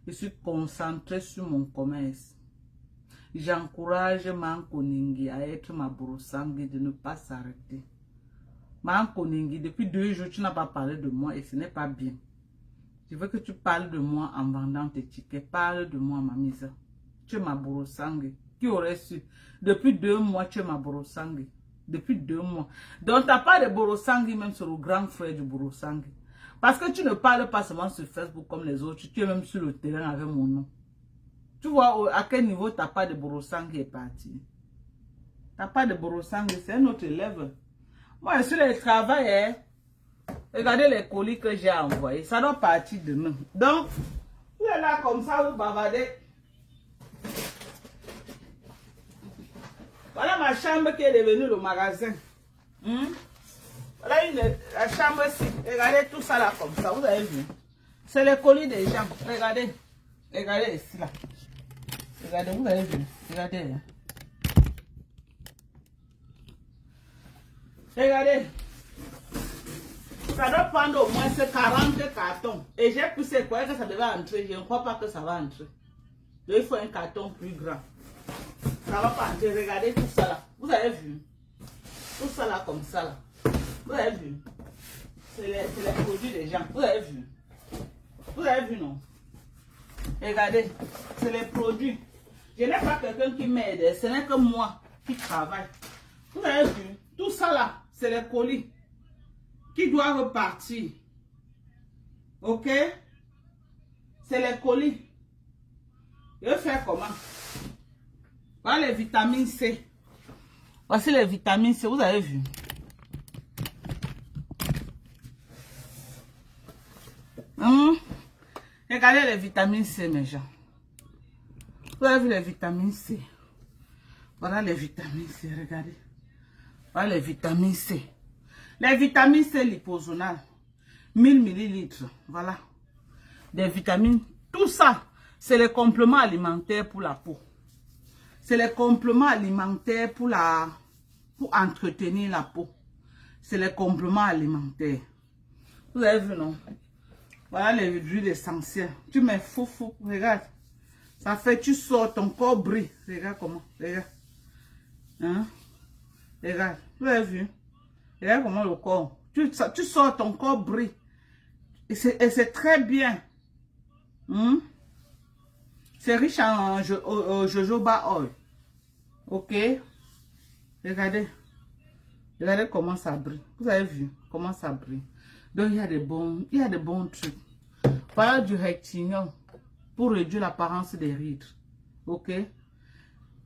Je suis concentrée sur mon commerce. J'encourage Mankoningi à être ma broussangue de ne pas s'arrêter. Mankoningi, depuis 2 jours, tu n'as pas parlé de moi et ce n'est pas bien. Je veux que tu parles de moi en vendant tes tickets. Parle de moi, ma mise. Tu es ma broussangue. Qui aurait su? Depuis 2 mois, tu es ma Borosangue. Depuis 2 mois. Donc, tu n'as pas de Borosangue même sur le grand frère du Borosangue. Parce que tu ne parles pas seulement sur Facebook comme les autres. Tu es même sur le terrain avec mon nom. Tu vois à quel niveau tu n'as pas de Borosangue est parti. Tu n'as pas de Borosangue, c'est un autre élève. Moi, sur le travail, hein, regardez les colis que j'ai envoyés. Ça doit partir demain. Donc, vous êtes là comme ça, vous bavardez. Voilà ma chambre qui est devenue le magasin. Voilà la chambre-ci. Regardez tout ça là comme ça. Vous avez vu? C'est les colis des gens. Regardez. Regardez ici là. Regardez, vous avez vu? Regardez là. Regardez. Ça doit prendre au moins 40 cartons. Et j'ai poussé quoi que ça devait entrer. Je ne crois pas que ça va entrer. Donc, il faut un carton plus grand. Ça va pas entrer. Regardez tout ça là. Vous avez vu? Tout ça là comme ça là. Vous avez vu? C'est les produits des gens. Vous avez vu? Vous avez vu, non? Regardez. C'est les produits. Je n'ai pas quelqu'un qui m'aide. Ce n'est que moi qui travaille. Vous avez vu? Tout ça là, c'est les colis qui doivent repartir. Ok? C'est les colis. Je vais faire comment? Voilà les vitamines C. Voici les vitamines C. Vous avez vu? Regardez les vitamines C, mes gens. Vous avez vu les vitamines C? Voilà les vitamines C, regardez. Voilà les vitamines C. Les vitamines C liposonales. 1000 millilitres. Voilà. Des vitamines. Tout ça, c'est les compléments alimentaires pour la peau. C'est les compléments alimentaires pour entretenir la peau. C'est les compléments alimentaires. Vous avez vu, non? Voilà les huiles essentielles. Tu mets fou, regarde. Ça fait, tu sors, ton corps brille. Regarde comment, regarde. Hein? Regarde, vous avez vu? Regarde comment le corps. Tu sors, ton corps brille. Et c'est très bien. C'est riche en jojoba oil. Ok? Regardez. Regardez comment ça brille. Vous avez vu comment ça brille. Donc il y a des bons trucs. Voilà du rectignol pour réduire l'apparence des rides. Ok?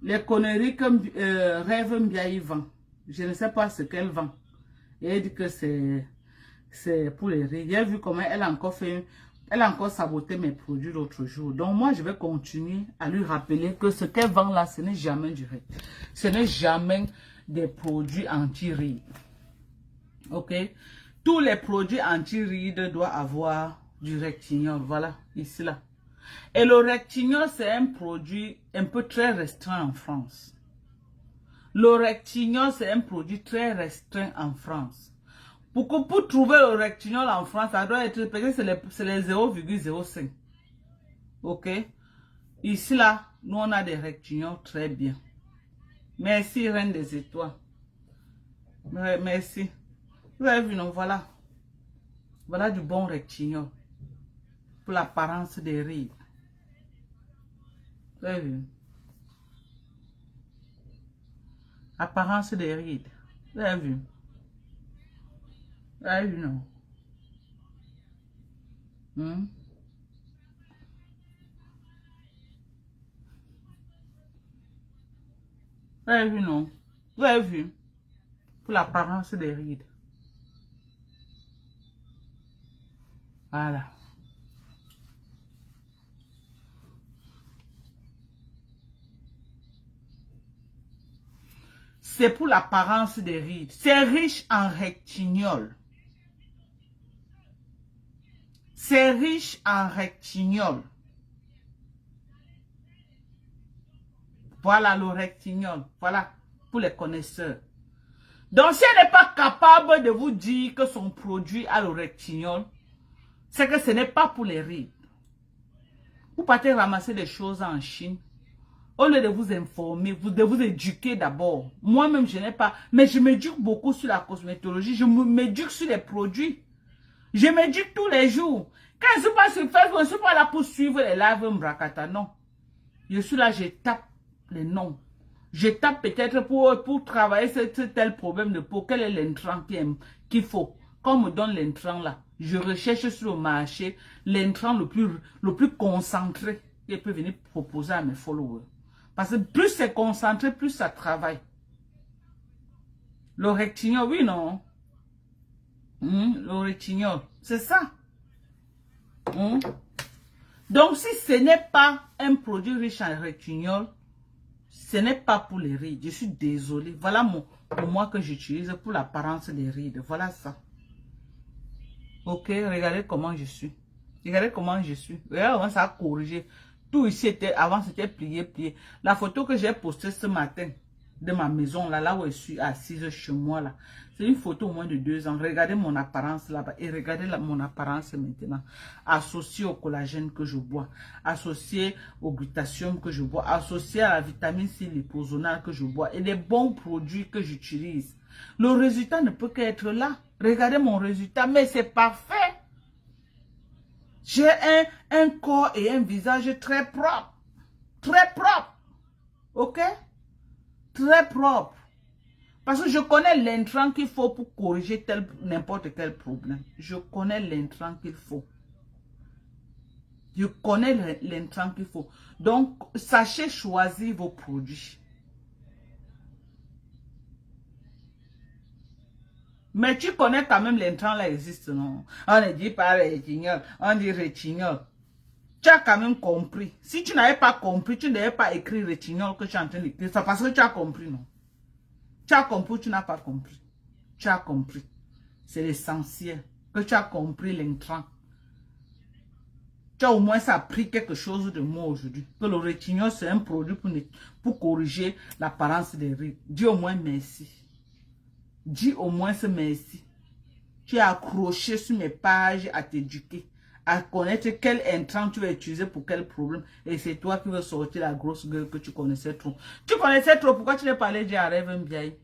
Les conneries comme Rêve Mbiaï vend. Je ne sais pas ce qu'elle vend. Et elle dit que c'est pour les rides. J'ai vu comment elle a encore saboté mes produits l'autre jour. Donc moi je vais continuer à lui rappeler que ce qu'elle vend là, ce n'est jamais du riz. Ce n'est jamais des produits anti-rides. Ok? Tous les produits anti-rides doivent avoir du rectignol. Voilà, ici là. Et le rectignol, c'est un produit un peu très restreint en France. Le rectignol, c'est un produit très restreint en France. Pour trouver le rectignol en France, ça doit être, parce que c'est les 0,05. Ok? Ici là, nous on a des rectignols très bien. Merci, Reine des Étoiles. Merci. Vous avez vu, non? Voilà. Voilà du bon rectignol. Pour l'apparence des rides. Vous avez vu? Apparence des rides. Vous avez vu? Vous avez vu, non? Vous avez vu, non? Vous avez vu? Pour l'apparence des rides. Voilà. C'est pour l'apparence des rides. C'est riche en rectignol. C'est riche en rectignol. Voilà le rectignol. Voilà pour les connaisseurs. Donc si elle n'est pas capable de vous dire que son produit a le rectignol, c'est que ce n'est pas pour les rides. Vous partez ramasser des choses en Chine. Au lieu de vous informer, de vous éduquer d'abord. Moi-même, je n'ai pas... Mais je m'éduque beaucoup sur la cosmétologie. Je m'éduque sur les produits. Je m'éduque tous les jours. Quand je suis pas sur Facebook, je ne suis pas là pour suivre les lives Mbrakata. Non. Je suis là, je tape les noms. Je tape peut-être pour travailler ce tel problème de peau. Quel est l'intrant qu'il faut? Quand on me donne l'intrant là, je recherche sur le marché l'intrant le plus concentré qu'il peut venir proposer à mes followers. Parce que plus c'est concentré, plus ça travaille. Le rétinol, oui, non? Le rétinol, c'est ça. Donc, si ce n'est pas un produit riche en rétinol, ce n'est pas pour les rides. Je suis désolée. Voilà pour moi que j'utilise pour l'apparence des rides. Voilà ça. Ok, regardez comment je suis. Regardez comment je suis. Regardez comment ça a corrigé. Tout ici était, avant c'était plié. La photo que j'ai postée ce matin de ma maison, là où je suis assise chez moi, là. C'est une photo au moins de 2 ans. Regardez mon apparence là-bas et regardez mon apparence maintenant. Associée au collagène que je bois, associée au glutathium que je bois, associée à la vitamine C liposonale que je bois et les bons produits que j'utilise. Le résultat ne peut qu'être là. Regardez mon résultat, mais c'est parfait. J'ai un corps et un visage très propre. Très propre. Ok? Très propre. Parce que je connais l'intrant qu'il faut pour corriger n'importe quel problème. Je connais l'intrant qu'il faut. Je connais l'intrant qu'il faut. Donc, sachez choisir vos produits. Mais tu connais quand même l'intrant là existe, non? On ne dit pas rétinol, on dit rétinol. Tu as quand même compris. Si tu n'avais pas compris, tu n'avais pas écrit rétinol que tu es en train d'écrire. C'est parce que tu as compris, non? Tu as compris ou tu n'as pas compris? Tu as compris. C'est l'essentiel. Que tu as compris l'intrant. Tu as au moins appris quelque chose de moi aujourd'hui. Que le rétinol, c'est un produit pour corriger l'apparence des rides. Dis au moins merci. Dis au moins ce merci. Tu es accroché sur mes pages à t'éduquer, à connaître quel intrant tu vas utiliser pour quel problème. Et c'est toi qui veux sortir la grosse gueule que tu connaissais trop. Tu connaissais trop, pourquoi tu n'as pas allé dire à Rêve Mbiaye?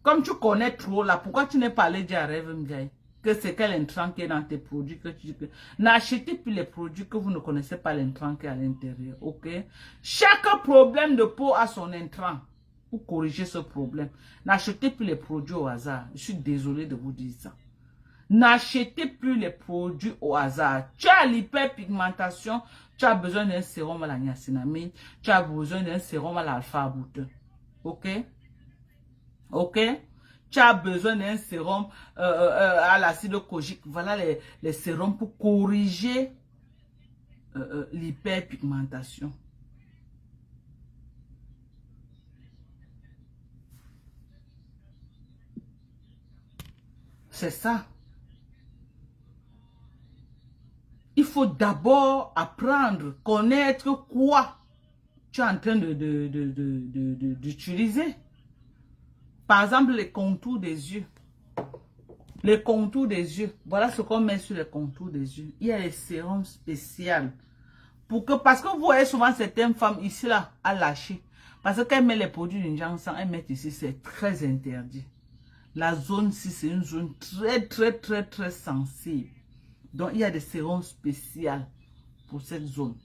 Comme tu connais trop là, pourquoi tu n'es pas allé dire à Rêve Mbiaye que c'est quel intrant qui est dans tes produits que tu dis que... N'achetez plus les produits que vous ne connaissez pas l'intrant qui est à l'intérieur, ok? Chaque problème de peau a son intrant pour corriger ce problème. N'achetez plus les produits au hasard. Je suis désolé de vous dire ça. N'achetez plus les produits au hasard. Tu as l'hyperpigmentation, tu as besoin d'un sérum à la niacinamide, tu as besoin d'un sérum à l'alpha-boutin. Ok? Ok? Tu as besoin d'un sérum à l'acide kojique. Voilà les sérums pour corriger l'hyperpigmentation. C'est ça. Il faut d'abord apprendre, connaître quoi tu es en train d'utiliser. Par exemple, les contours des yeux. Les contours des yeux. Voilà ce qu'on met sur les contours des yeux. Il y a les sérums spéciaux. Parce que vous voyez souvent certaines femmes ici là à lâcher. Parce qu'elles mettent les produits d'une janson, elles mettent ici, c'est très interdit. La zone 6, c'est une zone très sensible. Donc, il y a des sérums spéciaux pour cette zone.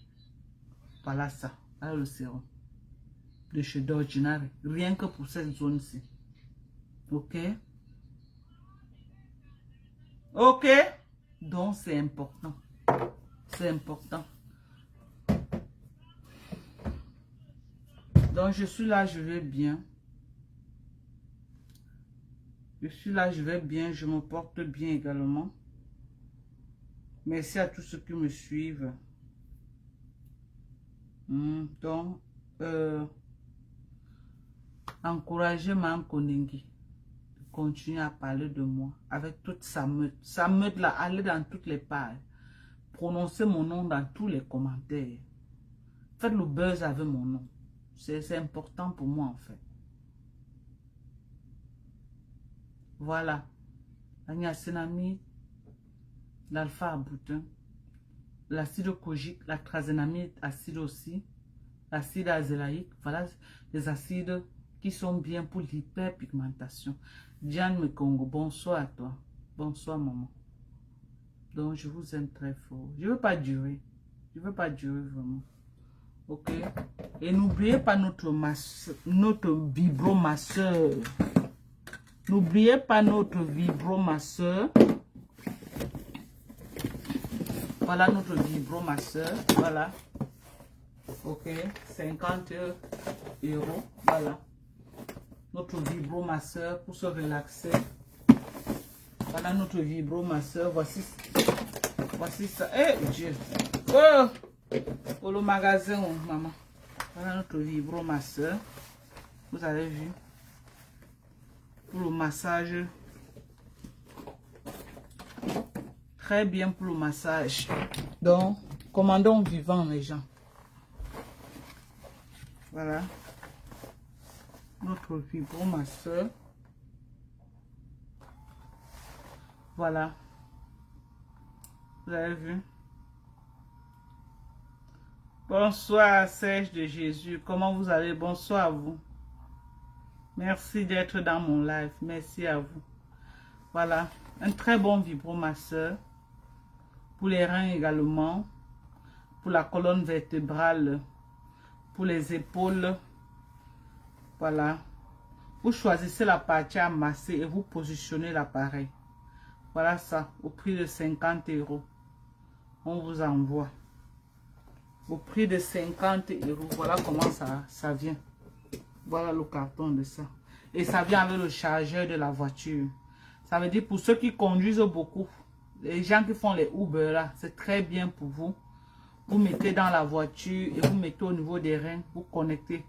Voilà ça. Voilà le sérum de chez d'Ordinary. Rien que pour cette zone-ci. Ok? Ok? Donc, c'est important. C'est important. Donc, je suis là, je vais bien. Je suis là, je vais bien. Je me porte bien également. Merci à tous ceux qui me suivent. Donc, encouragez Mme Koningui de continuer à parler de moi avec toute sa meute. Sa meute là, allez dans toutes les pages. Prononcez mon nom dans tous les commentaires. Faites le buzz avec mon nom. C'est important pour moi en fait. Voilà. La niacinamide, l'alpha-boutin, l'acide kojique, la trazénamide acide aussi, l'acide azélaïque. Voilà les acides qui sont bien pour l'hyperpigmentation. Diane Mekongo, bonsoir à toi. Bonsoir maman. Donc je vous aime très fort. Je ne veux pas durer. Je ne veux pas durer vraiment. Ok. Et n'oubliez pas notre vibromasseur. N'oubliez pas notre vibromasseur. Voilà notre vibromasseur. Voilà. Ok. 50 €. Voilà. Notre vibromasseur pour se relaxer. Voilà notre vibromasseur. Voici ça. Eh Dieu. Oh! Pour le magasin, maman. Voilà notre vibromasseur. Vous avez vu. Pour le massage. Très bien pour le massage. Donc, commandons vivant les gens. Voilà. Notre vibromasseur. Voilà. Vous avez vu? Bonsoir Serge de Jésus. Comment vous allez? Bonsoir à vous. Merci d'être dans mon live. Merci à vous. Voilà. Un très bon vibromasseur. Pour les reins également. Pour la colonne vertébrale. Pour les épaules. Voilà. Vous choisissez la partie à masser et vous positionnez l'appareil. Voilà ça. Au prix de 50 €. On vous envoie. Au prix de 50 €. Voilà comment ça vient. Voilà le carton de ça. Et ça vient avec le chargeur de la voiture. Ça veut dire pour ceux qui conduisent beaucoup. Les gens qui font les Uber là. C'est très bien pour vous. Vous mettez dans la voiture et vous mettez au niveau des reins. Vous connectez.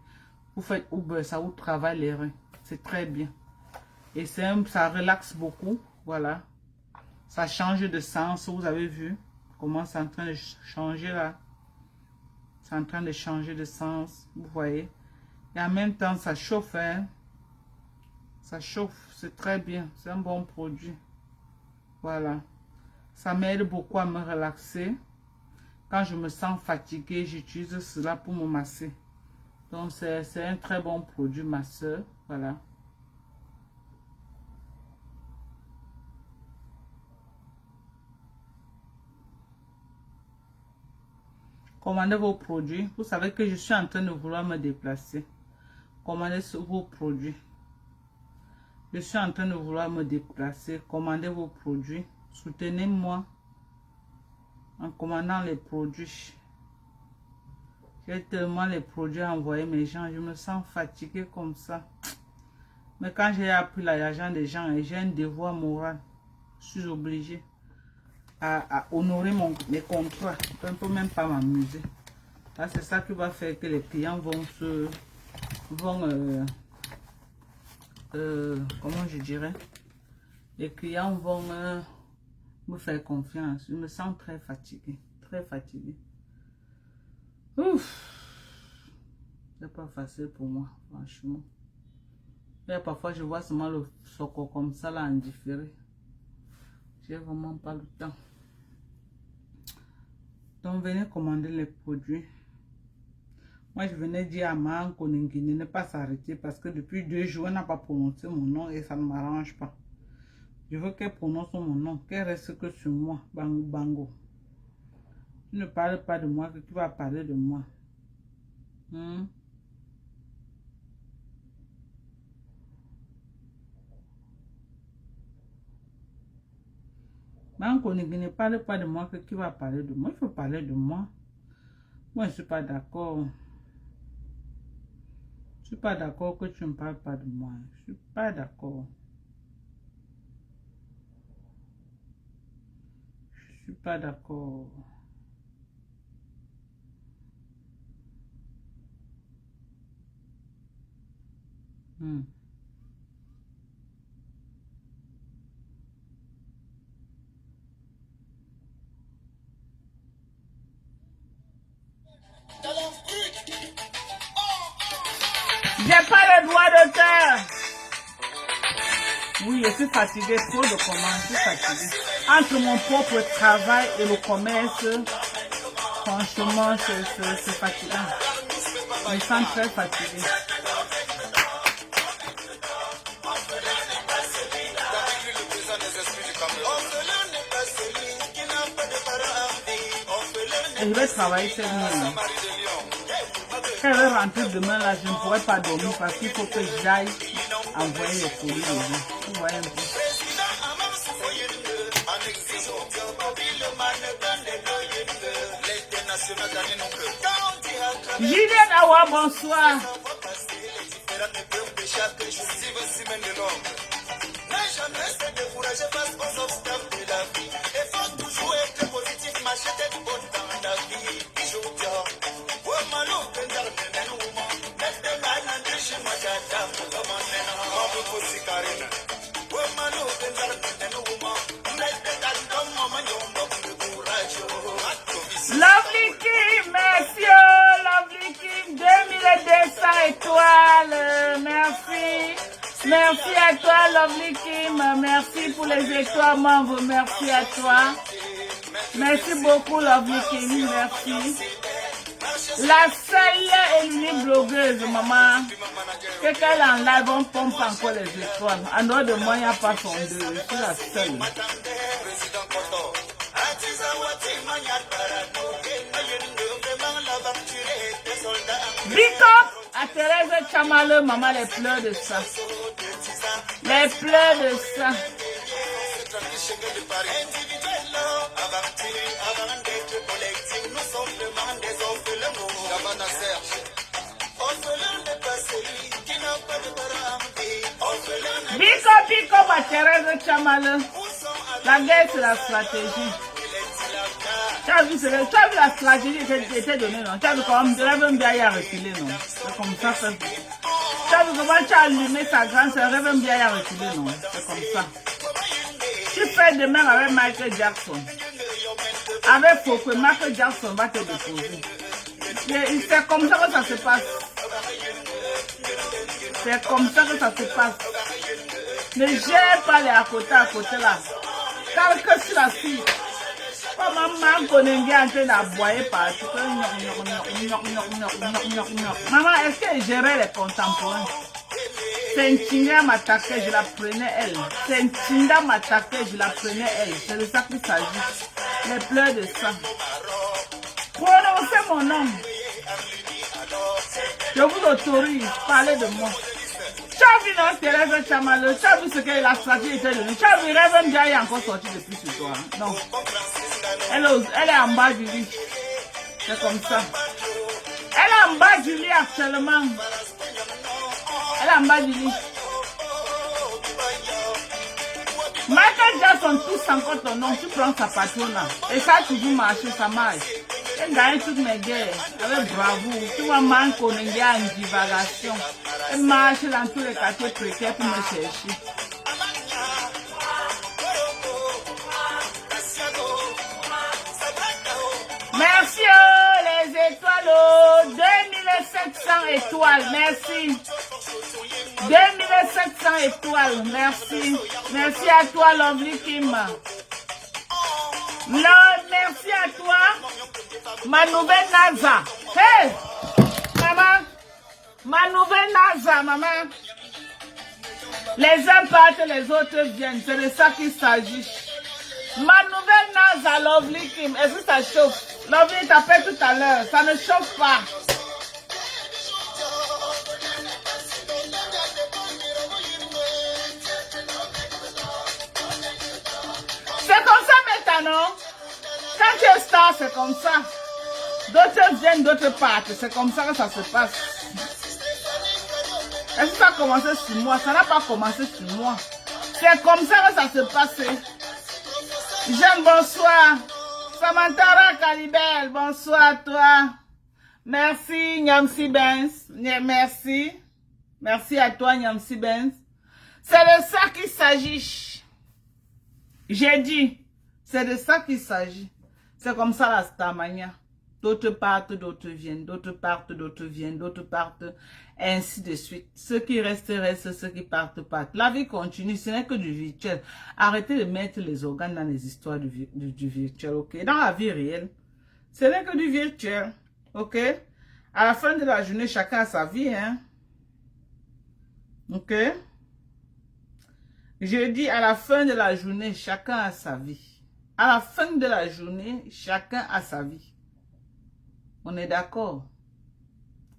Vous faites Uber. Ça vous travaille les reins. C'est très bien. Et ça relaxe beaucoup. Voilà. Ça change de sens. Vous avez vu comment c'est en train de changer là. C'est en train de changer de sens, vous voyez. Et en même temps, ça chauffe, hein. Ça chauffe, c'est très bien. C'est un bon produit. Voilà. Ça m'aide beaucoup à me relaxer. Quand je me sens fatiguée, j'utilise cela pour me masser. Donc, c'est un très bon produit masseur. Voilà. Commandez vos produits. Vous savez que je suis en train de vouloir me déplacer. Commandez vos produits. Je suis en train de vouloir me déplacer. Commandez vos produits. Soutenez-moi en commandant les produits. J'ai tellement les produits à envoyer mes gens. Je me sens fatiguée comme ça. Mais quand j'ai appris l'argent des gens et j'ai un devoir moral, je suis obligée à honorer mes contrats. Je ne peux même pas m'amuser. Là, c'est ça qui va faire que les clients vont comment je dirais, les clients vont me faire confiance. Je me sens très fatiguée. Très fatiguée. Ouf. C'est pas facile pour moi, franchement. Et parfois, je vois seulement le soco comme ça, là, en différé. J'ai vraiment pas le temps. Donc, venez commander les produits. Moi, je venais dire à Maan Koningui de ne pas s'arrêter parce que depuis 2 jours, elle n'a pas prononcé mon nom et ça ne m'arrange pas. Je veux qu'elle prononce mon nom, qu'elle reste que sur moi, Bango Bango. Tu ne parles pas de moi, que tu vas parler de moi. Maan Koningui ne parle pas de moi, que qui va parler de moi. Il faut parler de moi. Moi, je ne suis pas d'accord. Je ne suis pas d'accord que tu ne parles pas de moi. Je ne suis pas d'accord. Je ne suis pas d'accord. J'ai pas le droit d'auteur. Oui, je suis fatiguée, trop de commandes, je suis fatiguée. Entre mon propre travail et le commerce, franchement, c'est fatigant. Je me sens très fatiguée. Et je vais travailler cette nuit. elle va rentrer demain là, je ne pourrai pas dormir parce qu'il faut que j'aille envoyer les colis aux gens. Vous voyez un peu. Julien Awa, bonsoir. Lovely Kim, merci, Lovely Kim, 2200 étoiles, merci. Merci à toi, Lovely Kim, merci pour les étoiles, membres, merci à toi. Merci beaucoup, Lovely Kim, merci. La seule et l'unique blogueuse, maman, qu'elle en live, on pompe encore les étoiles. En dehors de moi, il n'y a pas son deux, je suis la seule. Big up à Thérèse Chamale, maman, les pleurs de ça. Les pleurs de ça. Big up à Thérèse Chamale. La guerre, c'est la stratégie. Tu as vu la stratégie qui était donnée, non? Tu as vu comment Reverend Biaye a reculé, non? C'est comme ça. Tu as vu comment tu as allumé sa grande sœur, Reverend Biaye a reculé, non? C'est comme ça. Tu fais de même avec Michael Jackson. Avec Foucault, Michael Jackson va te déposer. C'est comme ça que ça se passe. C'est comme ça que ça se passe. Ne gère pas les à côté là. Car que si la fille, comme maman connaît en train d'aboyer partout. Maman, est-ce qu'elle gérait les contemporains? Sentinda m'attaquait, je la prenais elle. Sentinda m'attaquait, je la prenais elle. C'est de ça qu'il s'agit. Les pleurs de sang. Prononcez mon nom. Je vous autorise, parlez de moi. Tu as vu non, Thérèse Chamale, tu as vu ce que la stratégie était donnée. Tu as vu Reverend Biaye encore sorti depuis ce soir. Non. Elle est en bas du lit. C'est comme ça. Elle est en bas du lit actuellement. Elle est en bas du lit. Michael Jackson touche encore ton nom, tu prends sa patronne. Et ça a toujours marché, ça marche. Elle gagne toutes mes guerres avec bravoure. Tu vois, man connaît en divagation. Elle marche dans tous les quartiers précaires pour me chercher. Merci les étoiles, 2700 étoiles, merci. 2700 étoiles, merci. Merci à toi, Lovely Kim. Non, merci à toi, ma nouvelle NASA. Hey, maman, ma nouvelle NASA, maman. Les uns partent, les autres viennent. C'est de ça qu'il s'agit. Ma nouvelle NASA, Lovely Kim. Est-ce que ça chauffe? Lovely t'appelle tout à l'heure. Ça ne chauffe pas. C'est comme ça maintenant. Quand tu es star, c'est comme ça. D'autres viennent, d'autres partent. C'est comme ça que ça se passe. Est-ce que ça a commencé sur moi? Ça n'a pas commencé sur moi. C'est comme ça que ça se passe. Jeanne, bonsoir. Samantha Calibel, bonsoir à toi. Merci, Nyamsi Benz. Merci. Merci à toi, Nyamsi Benz. C'est de ça qu'il s'agit. J'ai dit, c'est de ça qu'il s'agit. C'est comme ça la Starmania. D'autres partent, d'autres viennent. D'autres partent, d'autres viennent. D'autres partent, ainsi de suite. Ceux qui restent, restent. Ceux qui partent, partent. La vie continue. Ce n'est que du virtuel. Arrêtez de mettre les organes dans les histoires du virtuel, ok? Dans la vie réelle, ce n'est que du virtuel, ok? À la fin de la journée, chacun a sa vie, hein? Ok? Je dis à la fin de la journée, chacun a sa vie. À la fin de la journée, chacun a sa vie. On est d'accord?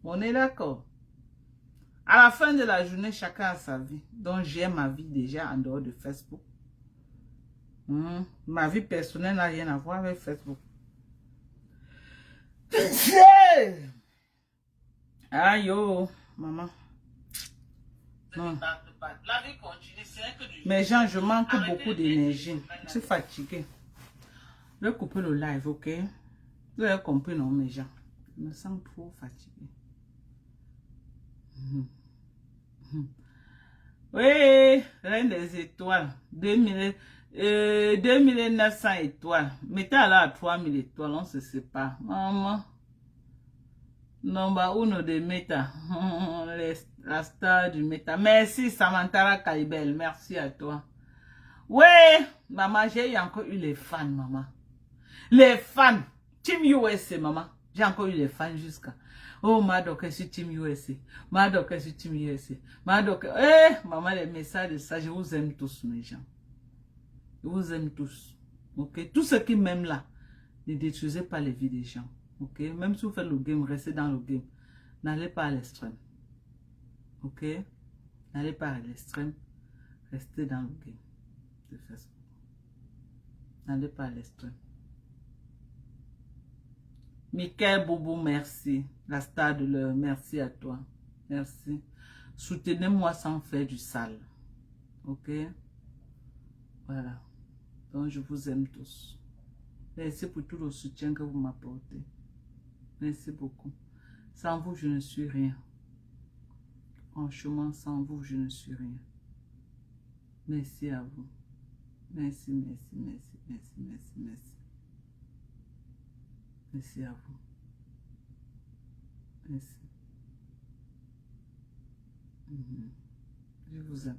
On est d'accord. À la fin de la journée, chacun a sa vie. Donc, j'ai ma vie déjà en dehors de Facebook. Ma vie personnelle n'a rien à voir avec Facebook. Aïe, oh, maman. Non. Mais Jean, je manque beaucoup d'énergie. Je suis fatiguée. Je vais couper le live, ok? Vous avez compris, non, mes gens? Je me sens trop fatiguée. Oui, Reine des étoiles. 2900 étoiles. Mettez alors à 3000 étoiles, on se sépare. Maman. Number uno de Meta. La star du Meta. Merci Samantha Kalibel. Merci à toi. Ouais, maman, j'ai encore eu les fans, maman. Les fans. Team USA, maman. J'ai encore eu les fans jusqu'à. Oh, Madoc est sur Team USA. Madoc est sur Team USA. Madoc. Maman, les messages de ça, je vous aime tous, mes gens. Je vous aime tous. Ok? Tous ceux qui m'aiment là, ne détruisez pas les vies des gens. Ok? Même si vous faites le game, restez dans le game. N'allez pas à l'extrême. Ok? N'allez pas à l'extrême. Restez dans le game de Facebook. N'allez pas à l'extrême. Michael Bobo, merci. La star de l'heure, merci à toi. Merci. Soutenez-moi sans faire du sale. Ok? Voilà. Donc, je vous aime tous. Merci pour tout le soutien que vous m'apportez. Merci beaucoup. Sans vous, je ne suis rien. Franchement, sans vous, je ne suis rien. Merci à vous. Merci, merci, merci, merci, merci, merci. Merci à vous. Merci. Je vous aime.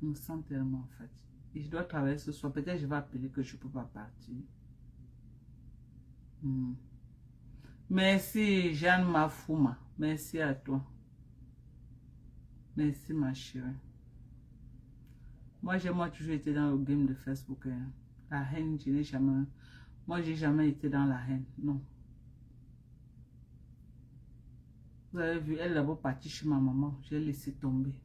Je me sens tellement fatiguée. Et je dois travailler ce soir. Peut-être que je vais appeler que je ne peux pas partir. Merci Jeanne Mafouma. Merci à toi. Merci ma chérie. Moi, j'ai toujours été dans le game de Facebook. Hein. La haine, je n'ai jamais... Moi, j'ai jamais été dans la haine. Non. Vous avez vu, elle est d'abord partie chez ma maman. J'ai laissé tomber.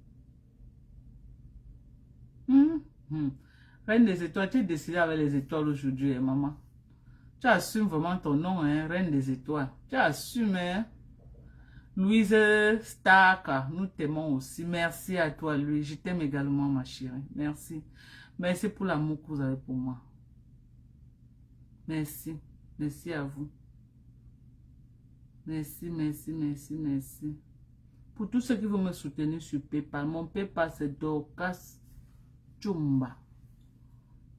Reine des étoiles, tu es décidée avec les étoiles aujourd'hui, hein, maman. Tu assumes vraiment ton nom, hein, Reine des étoiles. Tu assumes, hein. Louise Stark, nous t'aimons aussi. Merci à toi, Louise. Je t'aime également, ma chérie. Merci. Merci pour l'amour que vous avez pour moi. Merci. Merci à vous. Merci, merci, merci, merci. Pour tous ceux qui vont me soutenir sur PayPal, mon PayPal c'est Dorcas Chumba.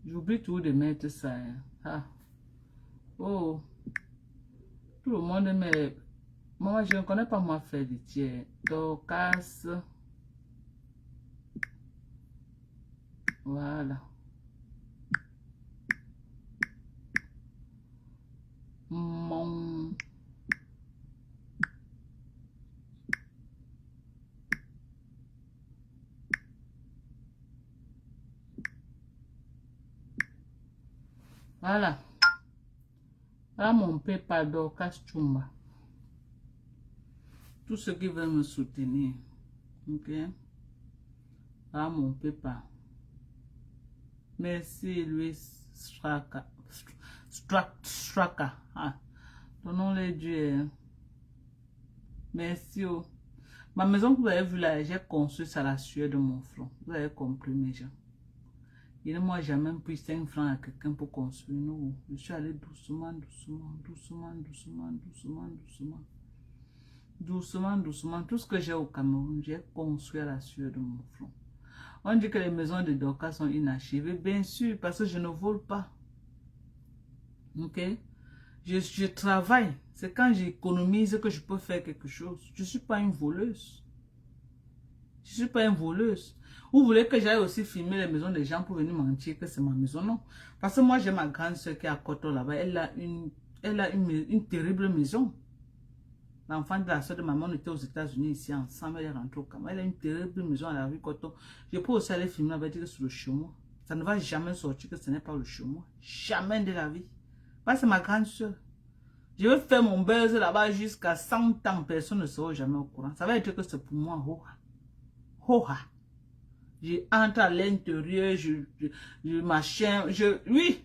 J'oublie toujours de mettre ça. Hein. Ah. Oh. Tout le monde me... Moi, je ne connais pas moi faire du tiers. Dorcas. Voilà. Mon... Voilà. Voilà mon PayPal Dorcas Chumba. Tous ceux qui veulent me soutenir. Ok. Voilà mon PayPal. Merci Louis Straka. Straka. Ah. Ton nom les dieux. Merci. Oh. Ma maison que vous avez vue là, j'ai construit ça à la sueur de mon front. Vous avez compris mes gens. Et moi, j'ai même pris 5 francs à quelqu'un pour construire. Non, je suis allé doucement, doucement, doucement, doucement, doucement, doucement. Doucement, doucement. Tout ce que j'ai au Cameroun, j'ai construit à la sueur de mon front. On dit que les maisons de Dorcas sont inachevées. Bien sûr, parce que je ne vole pas. Ok? Je travaille. C'est quand j'économise que je peux faire quelque chose. Je ne suis pas une voleuse. Je ne suis pas une voleuse. Vous voulez que j'aille aussi filmer les maisons des gens pour venir mentir que c'est ma maison? Non. Parce que moi, j'ai ma grande soeur qui est à Koto là-bas. Elle a une terrible maison. L'enfant de la soeur de maman, on était aux États-Unis ici ensemble. Elle est rentrée au Cameroun. Elle a une terrible maison à la rue Koto. Je peux aussi aller filmer avec dire que c'est le chez moi. Ça ne va jamais sortir que ce n'est pas le chez moi. Jamais de la vie. Parce que c'est ma grande soeur. Je vais faire mon buzz là-bas jusqu'à 100 ans. Personne ne sera jamais au courant. Ça va être que c'est pour moi. Hoha. Je entre à l'intérieur, je machin, oui.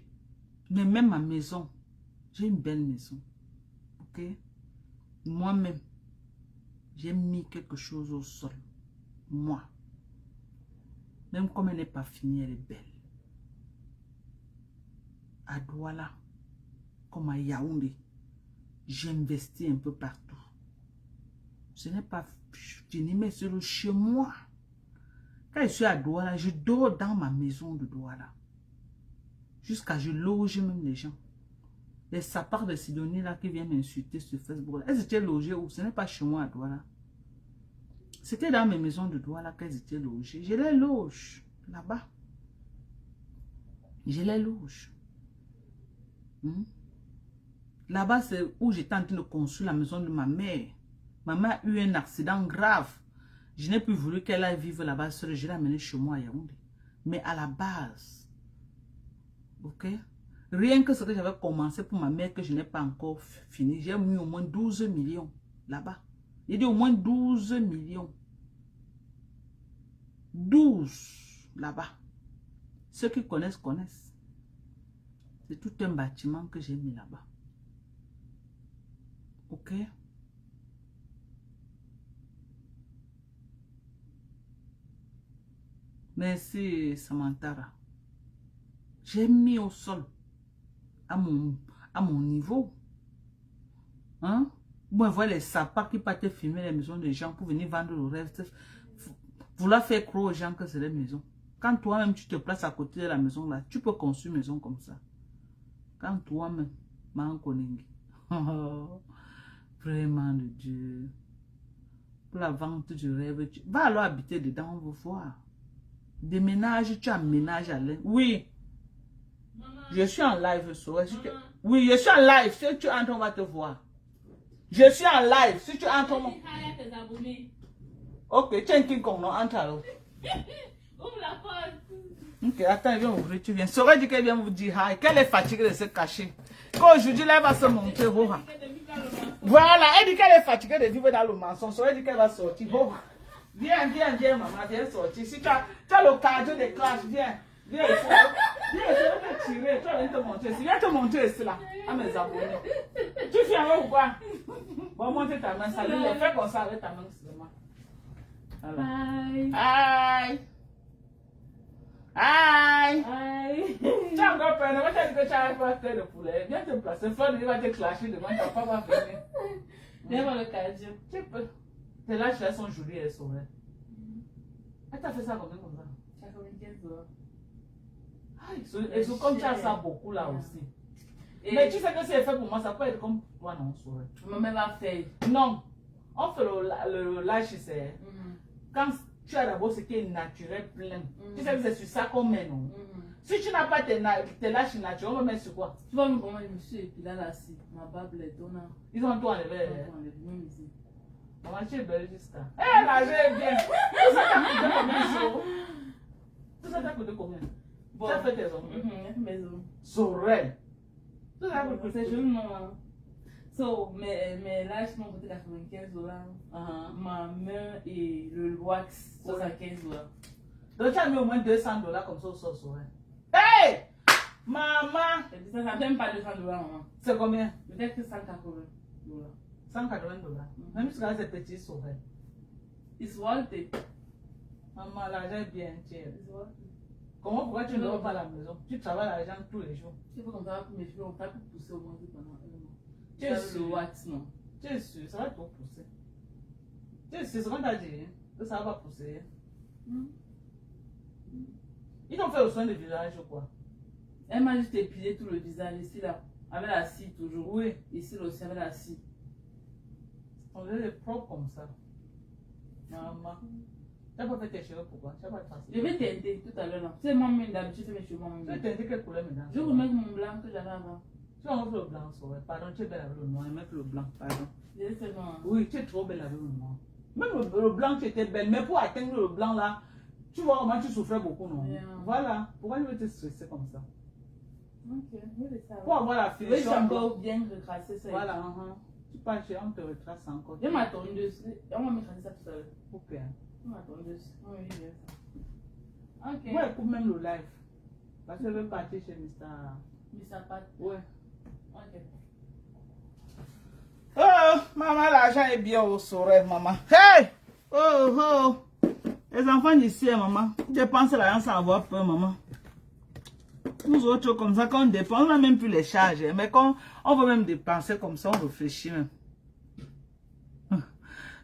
Mais même ma maison, j'ai une belle maison. Ok? Moi-même, j'ai mis quelque chose au sol. Moi. Même comme elle n'est pas finie, elle est belle. À Douala, comme à Yaoundé, j'investis un peu partout. Ce n'est pas fini, mais c'est le chez moi. Quand je suis à Douala, je dors dans ma maison de Douala. Jusqu'à je loge même les gens. Les sapards de Sidonie là qui viennent m'insulter sur Facebook. Elles étaient logées où? Ce n'est pas chez moi à Douala. C'était dans mes maisons de Douala qu'elles étaient logées. Je les loge là-bas. Je les loge. Là-bas, c'est où j'étais en train de construire la maison de ma mère. Ma mère a eu un accident grave. Je n'ai plus voulu qu'elle aille vivre là-bas seule. Je l'ai amenée chez moi à Yaoundé. Mais à la base, ok? Rien que ce que j'avais commencé pour ma mère que je n'ai pas encore fini, j'ai mis au moins 12 millions là-bas. J'ai dit au moins 12 millions. 12 là-bas. Ceux qui connaissent, connaissent. C'est tout un bâtiment que j'ai mis là-bas. Ok? Merci Samantara. J'ai mis au sol à mon niveau. Hein? Moi, voir les sapins qui partent filmer les maisons des gens pour venir vendre le rêve. Vouloir faire croire aux gens que c'est les maisons. Quand toi-même tu te places à côté de la maison là, tu peux construire une maison comme ça. Quand toi-même, vraiment de Dieu. Pour la vente du rêve, va alors habiter dedans, on va voir. Déménage, tu aménages à l'aide. Oui. Maman. Je suis en live. Oui, je suis en live. Si tu entres, on va te voir. Je suis en live. Si tu entres, ok, tiens, qui qu'on entre alors. Ouvre la porte. Ok, attends, il vient ouvrir, tu viens. Ça aurait dit qu'elle vient vous dire hi. Qu'elle est fatiguée de se cacher. Qu'aujourd'hui, là, elle va se monter. Voilà, elle dit qu'elle est fatiguée de vivre dans le mensonge. Ça aurait dit qu'elle va sortir. Viens, maman, viens sortir. Si tu as le cardio de classe, viens. Viens ici. Viens, je vais te tirer. Tu vas venir te montrer ici. Viens te montrer ici, là, à mes abonnés. Tu viens ou quoi? Bon, monte ta main, salut. Fais comme ça avec ta main seulement. Aïe. Aïe. Aïe. Tu as encore peur, ne va te dire que tu n'arrives pas à faire le poulet. Viens te placer. Fleur, il va te clasher devant ta papa va venir. Viens voir le cardio. Tu peux. Tes lâches là sont jolies, elles sont. Elle t'a fait ça combien comme ça? Ça a combien 15 dollars. Et c'est comme ça, ça beaucoup là aussi. Et mais tu sais que si elle fait pour moi, ça peut être comme toi, non, sourire. Maman va faire. Non. On fait le lâche, c'est. Quand tu as d'abord ce qui est naturel, plein. Tu sais que c'est sur ça qu'on met, non? Si tu n'as pas tes lâches naturels, on va mettre sur quoi? Tu vois, comment je me suis épilé là, si ma barbe, les donnants. Ils ont tout enlevé. Même ici. Maman, tu es belle jusqu'à. Eh, là, j'ai bien. Tout ça t'a coûté combien? Tout ça t'a coûté combien? Bon. Tu as fait tes ongles? Mes ongles. Sorel. Tout ça t'a coûté. C'est joli, maman. So, mes lâches m'ont coûté 95 dollars. Ma main et le wax, 75 dollars. Donc, tu as mis au moins 200 dollars comme ça au Sorel. Hey! Maman! Ça ne même pas 200 dollars, maman. C'est combien? Peut-être que 180 dollars. 180 dollars. Même si c'est petit Sorel. It's worth it. Maman, l'argent est bien cher. Comment pourquoi tu ne dors pas à la maison? Tu travailles à l'argent tous les jours. Tu peux comme ça pour mes cheveux, on t'a pu pousser au moins pendant un mois. Tu es sûr? Non. Tu es sûr? Ça va trop pousser. Tu es sûr? C'est ce qu'on t'a dit, que ça va pousser. Ils t'ont fait le soin de visage ou quoi? Elle m'a juste épilé tout le visage ici là. Avec la scie toujours. Oui. Ici aussi avec la scie. On est propre comme ça. Maman. Tu n'as pas fait tes cheveux pourquoi? Tu n'as pas tracé. Je vais teinter tout à l'heure. Tu sais, moi, d'habitude, je fais mes cheveux. Tu veux teinter quelle couleur maintenant? Je vais remettre mon blanc que j'avais avant. Tu vas remettre le blanc, ouais. Pardon, tu es belle avec le noir. Je vais mettre le blanc, pardon. Je fait noir. Oui, tu es trop belle avec le noir. Même le blanc, tu étais belle. Mais pour atteindre le blanc là, tu vois comment tu souffrais beaucoup, non? Yeah. Voilà. Pourquoi je vais te stresser comme ça? Ok, pour avoir la finition. Oui, encore bien retracer ça. Voilà, tu passes, on te retrace encore. Je m'attends dessus. On va me tracer ça tout seul. Ok. Je m'attends dessus. Oui, ok. Ouais, pour même le live. Parce que je veux partir chez Mr. Pat. Ouais. Ok. Oh, maman, l'argent est bien au sourire, maman. Hey! Oh, oh! Les enfants d'ici, maman. Dépenser l'argent sans avoir peur, maman. Nous autres, comme ça, quand on dépense, on n'a même plus les charges. Mais quand on veut même dépenser comme ça, on réfléchit même.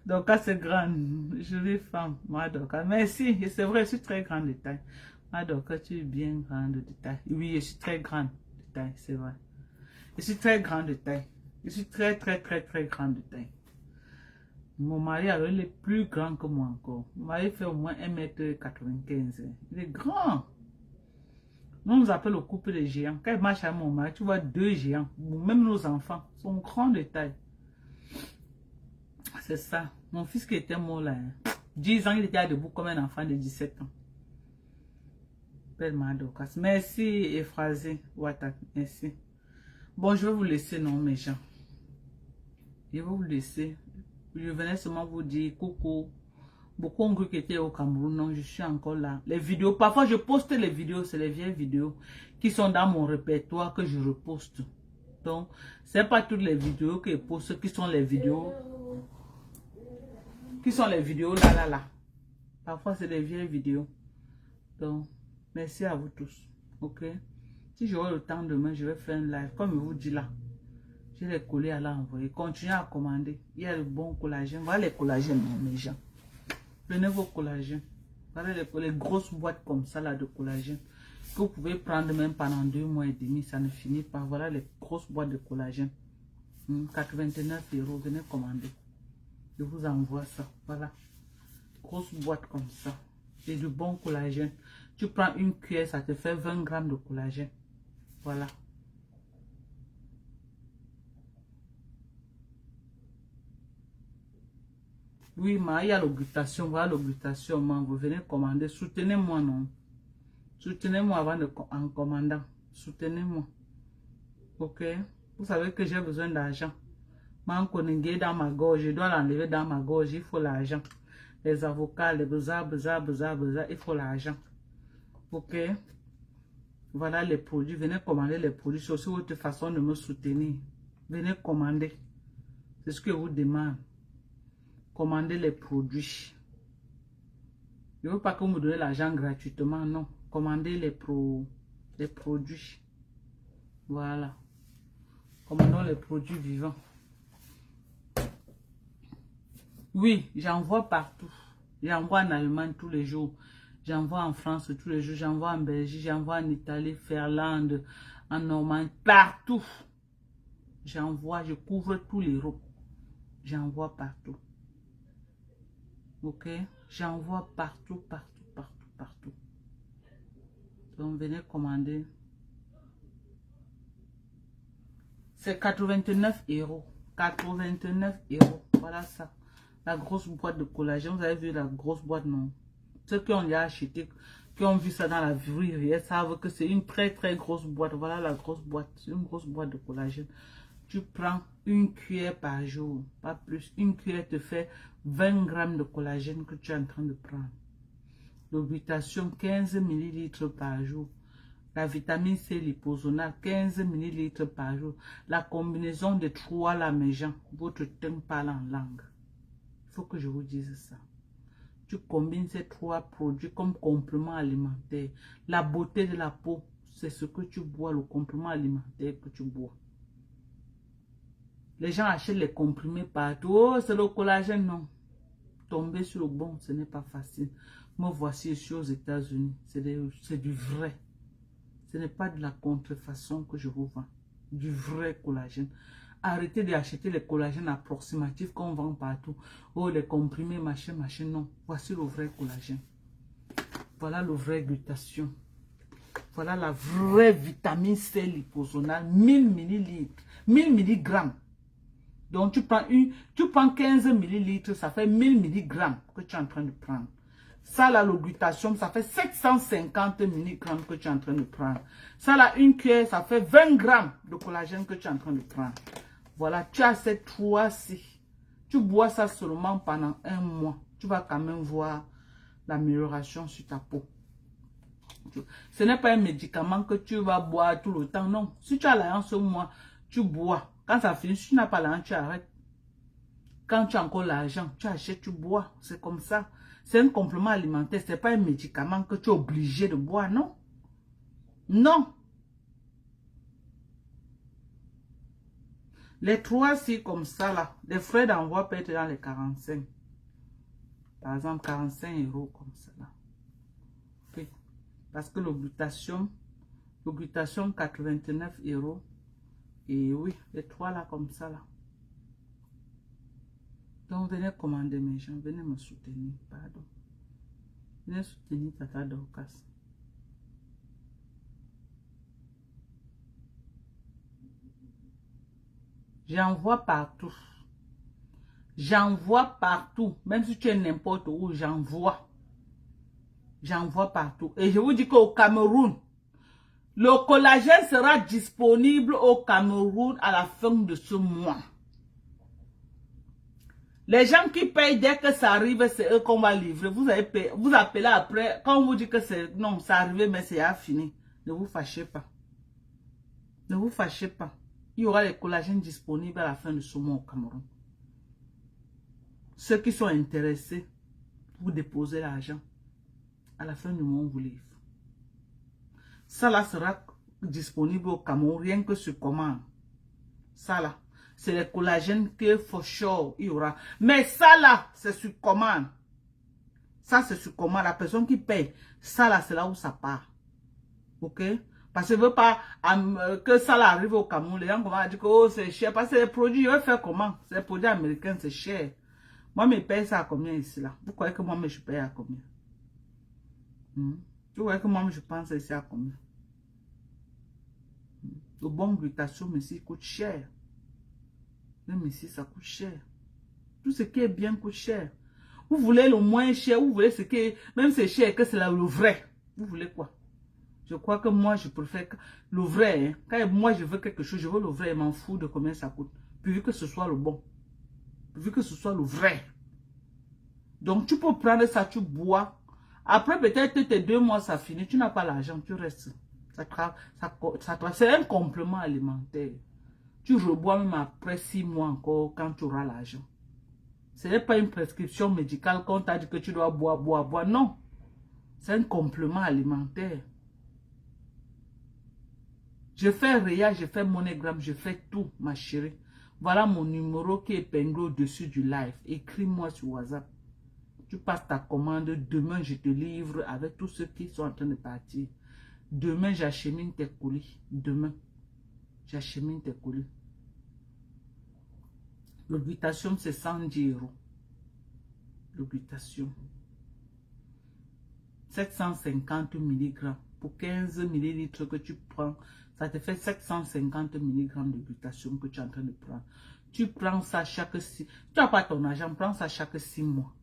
Donc, c'est grande. Jolie femme, moi, donc. Merci. C'est vrai, je suis très grande de taille. Moi, donc, tu es bien grande de taille. Oui, je suis très grande de taille, c'est vrai. Je suis très grande de taille. Je suis très grande de taille. Mon mari, alors, il est plus grand que moi encore. Mon mari fait au moins 1m95. Il est grand. On nous appelle le couple des géants. Quand il marche à mon mari, tu vois 2 géants. Même nos enfants sont grands de taille. C'est ça. Mon fils qui était mort là, 10 ans, il était debout comme un enfant de 17 ans. Merci, Ephrasé. Merci. Bon, je vais vous laisser, non, mes gens. Je vais vous laisser. Je venais seulement vous dire coucou. Beaucoup ont cru que j'étais au Cameroun. Non, je suis encore là. Les vidéos, parfois je poste les vidéos, c'est les vieilles vidéos qui sont dans mon répertoire que je reposte. Donc, c'est pas toutes les vidéos que je poste qui sont les vidéos. Qui sont les vidéos là. Parfois, c'est des vieilles vidéos. Donc, merci à vous tous. Ok? Si j'aurai le temps demain, je vais faire un live. Comme je vous dis là. Je vais les coller à l'envoyer. Continuez à commander. Il y a le bon collagène. Voilà les collagènes, mes gens. Prenez vos collagènes. Voilà les grosses boîtes comme ça là de collagène. Que vous pouvez prendre même pendant 2 mois et demi. Ça ne finit pas. Voilà les grosses boîtes de collagène. 89 €. Venez commander. Je vous envoie ça. Voilà. Grosse boîte comme ça. C'est du bon collagène. Tu prends une cuillère, ça te fait 20 grammes de collagène. Voilà. Oui, mais il y a l'augmentation. Voilà l'augmentation. Vous venez commander. Soutenez-moi, non? Soutenez-moi avant en commandant. Soutenez-moi. Ok? Vous savez que j'ai besoin d'argent. Mon connaît dans ma gorge. Je dois l'enlever dans ma gorge. Il faut l'argent. Les avocats, les besoins, il faut l'argent. Ok? Voilà les produits. Venez commander les produits. C'est aussi votre façon de me soutenir. Venez commander. C'est ce que je vous demande. Commandez les produits. Je ne veux pas que vous me donnez l'argent gratuitement, non. Commandez les produits. Voilà. Commandons les produits vivants. Oui, j'envoie partout. J'envoie en Allemagne tous les jours. J'envoie en France tous les jours. J'envoie en Belgique. J'envoie en Italie, Finlande, en Normandie, partout. J'envoie, je couvre tout l'Europe. J'envoie partout. Ok? J'envoie partout. Donc, venez commander. C'est 89 €. 89 €. Voilà ça. La grosse boîte de collagène. Vous avez vu la grosse boîte, non? Ceux qui ont déjà acheté, qui ont vu ça dans la vie, ils savent que c'est une très grosse boîte. Voilà la grosse boîte. C'est une grosse boîte de collagène. Tu prends une cuillère par jour. Pas plus. Une cuillère te fait 20 grammes de collagène que tu es en train de prendre. L'obligation 15 ml par jour. La vitamine C liposonale 15 ml par jour. La combinaison de 3 là, mes gens. Votre teint parle en langue. Il faut que je vous dise ça. Tu combines ces 3 produits comme complément alimentaire. La beauté de la peau, c'est ce que tu bois, le complément alimentaire que tu bois. Les gens achètent les comprimés partout. Oh, c'est le collagène, non. Tomber sur le bon, ce n'est pas facile. Me voici ici aux États-Unis. C'est du vrai. Ce n'est pas de la contrefaçon que je vous vends. Du vrai collagène. Arrêtez d'acheter les collagènes approximatifs qu'on vend partout. Oh, les comprimés, machin, non. Voici le vrai collagène. Voilà le vrai glutathion. Voilà la vraie vitamine C liposonale. 1000 ml. 1000 mg. Donc, tu prends 15 ml, ça fait 1000 mg que tu es en train de prendre. Ça là, le glutathium, ça fait 750 mg que tu es en train de prendre. Ça là, une cuillère, ça fait 20 grammes de collagène que tu es en train de prendre. Voilà, tu as ces 3-ci. Tu bois ça seulement pendant 1 mois. Tu vas quand même voir l'amélioration sur ta peau. Ce n'est pas un médicament que tu vas boire tout le temps, non. Si tu as l'argent ce mois, tu bois. Quand ça finit, si tu n'as pas l'argent, tu arrêtes. Quand tu as encore l'argent, tu achètes, tu bois. C'est comme ça. C'est un complément alimentaire. Ce n'est pas un médicament que tu es obligé de boire, non. Non. Les 3-ci comme ça, là, les frais d'envoi peuvent être dans les 45. Par exemple, 45 € comme ça, là. Oui. Parce que le glutathium 89 €. Et oui, les 3 là comme ça, là. Donc, venez commander mes gens, venez me soutenir, pardon. Venez soutenir Tata Dorcas. J'envoie partout. J'envoie partout. Même si tu es n'importe où, j'envoie. J'envoie partout. Et je vous dis qu'au Cameroun, le collagène sera disponible au Cameroun à la fin de ce mois. Les gens qui payent dès que ça arrive, c'est eux qu'on va livrer. Vous appelez après. Quand on vous dit que c'est non, ça arrive, mais c'est fini. Ne vous fâchez pas. Ne vous fâchez pas. Il y aura les collagènes disponibles à la fin de ce mois au Cameroun. Ceux qui sont intéressés, vous déposez l'argent. À la fin du mois, on vous livre. Ça là sera disponible au Cameroun, rien que sur commande. Ça là, c'est les collagènes que for sure, il y aura. Mais ça là, c'est sur commande. Ça, c'est sur commande. La personne qui paye, ça là, c'est là où ça part. Ok? Parce que je ne veux pas que ça là arrive au Cameroun. Les gens vont dire que oh, c'est cher. Parce que les produits, je vais faire comment? C'est les produits américains, c'est cher. Moi, je paye ça à combien ici là? Vous croyez que moi, je paye à combien? Vous voyez que moi, je pense ici à combien? Le bon glutathium ici coûte cher. Même ici, ça coûte cher. Tout ce qui est bien coûte cher. Vous voulez le moins cher, vous voulez ce qui est, même c'est cher, que c'est le vrai. Vous voulez quoi? Je crois que moi, je préfère le vrai. Hein. Quand moi, je veux quelque chose, je veux le vrai. Je m'en fous de combien ça coûte. Pourvu que ce soit le bon. Pourvu que ce soit le vrai. Donc, tu peux prendre ça, tu bois. Après, peut-être tes 2 mois, ça finit. Tu n'as pas l'argent, tu restes. C'est un complément alimentaire. Tu rebois même après 6 mois encore quand tu auras l'argent. Ce n'est pas une prescription médicale qu'on t'a dit que tu dois boire. Non. C'est un complément alimentaire. Je fais Réa, je fais Monogram, je fais tout, ma chérie. Voilà mon numéro qui est épinglé au-dessus du live. Écris-moi sur WhatsApp. Tu passes ta commande. Demain, je te livre avec tous ceux qui sont en train de partir. Demain, j'achemine tes colis. Demain, j'achemine tes colis. Le glutathium, c'est 110 €. Le glutathium. 750 mg. Pour 15 ml que tu prends, ça te fait 750 mg de glutathium que tu es en train de prendre. Tu prends ça chaque 6... Tu n'as pas ton argent, prends ça chaque 6 mois.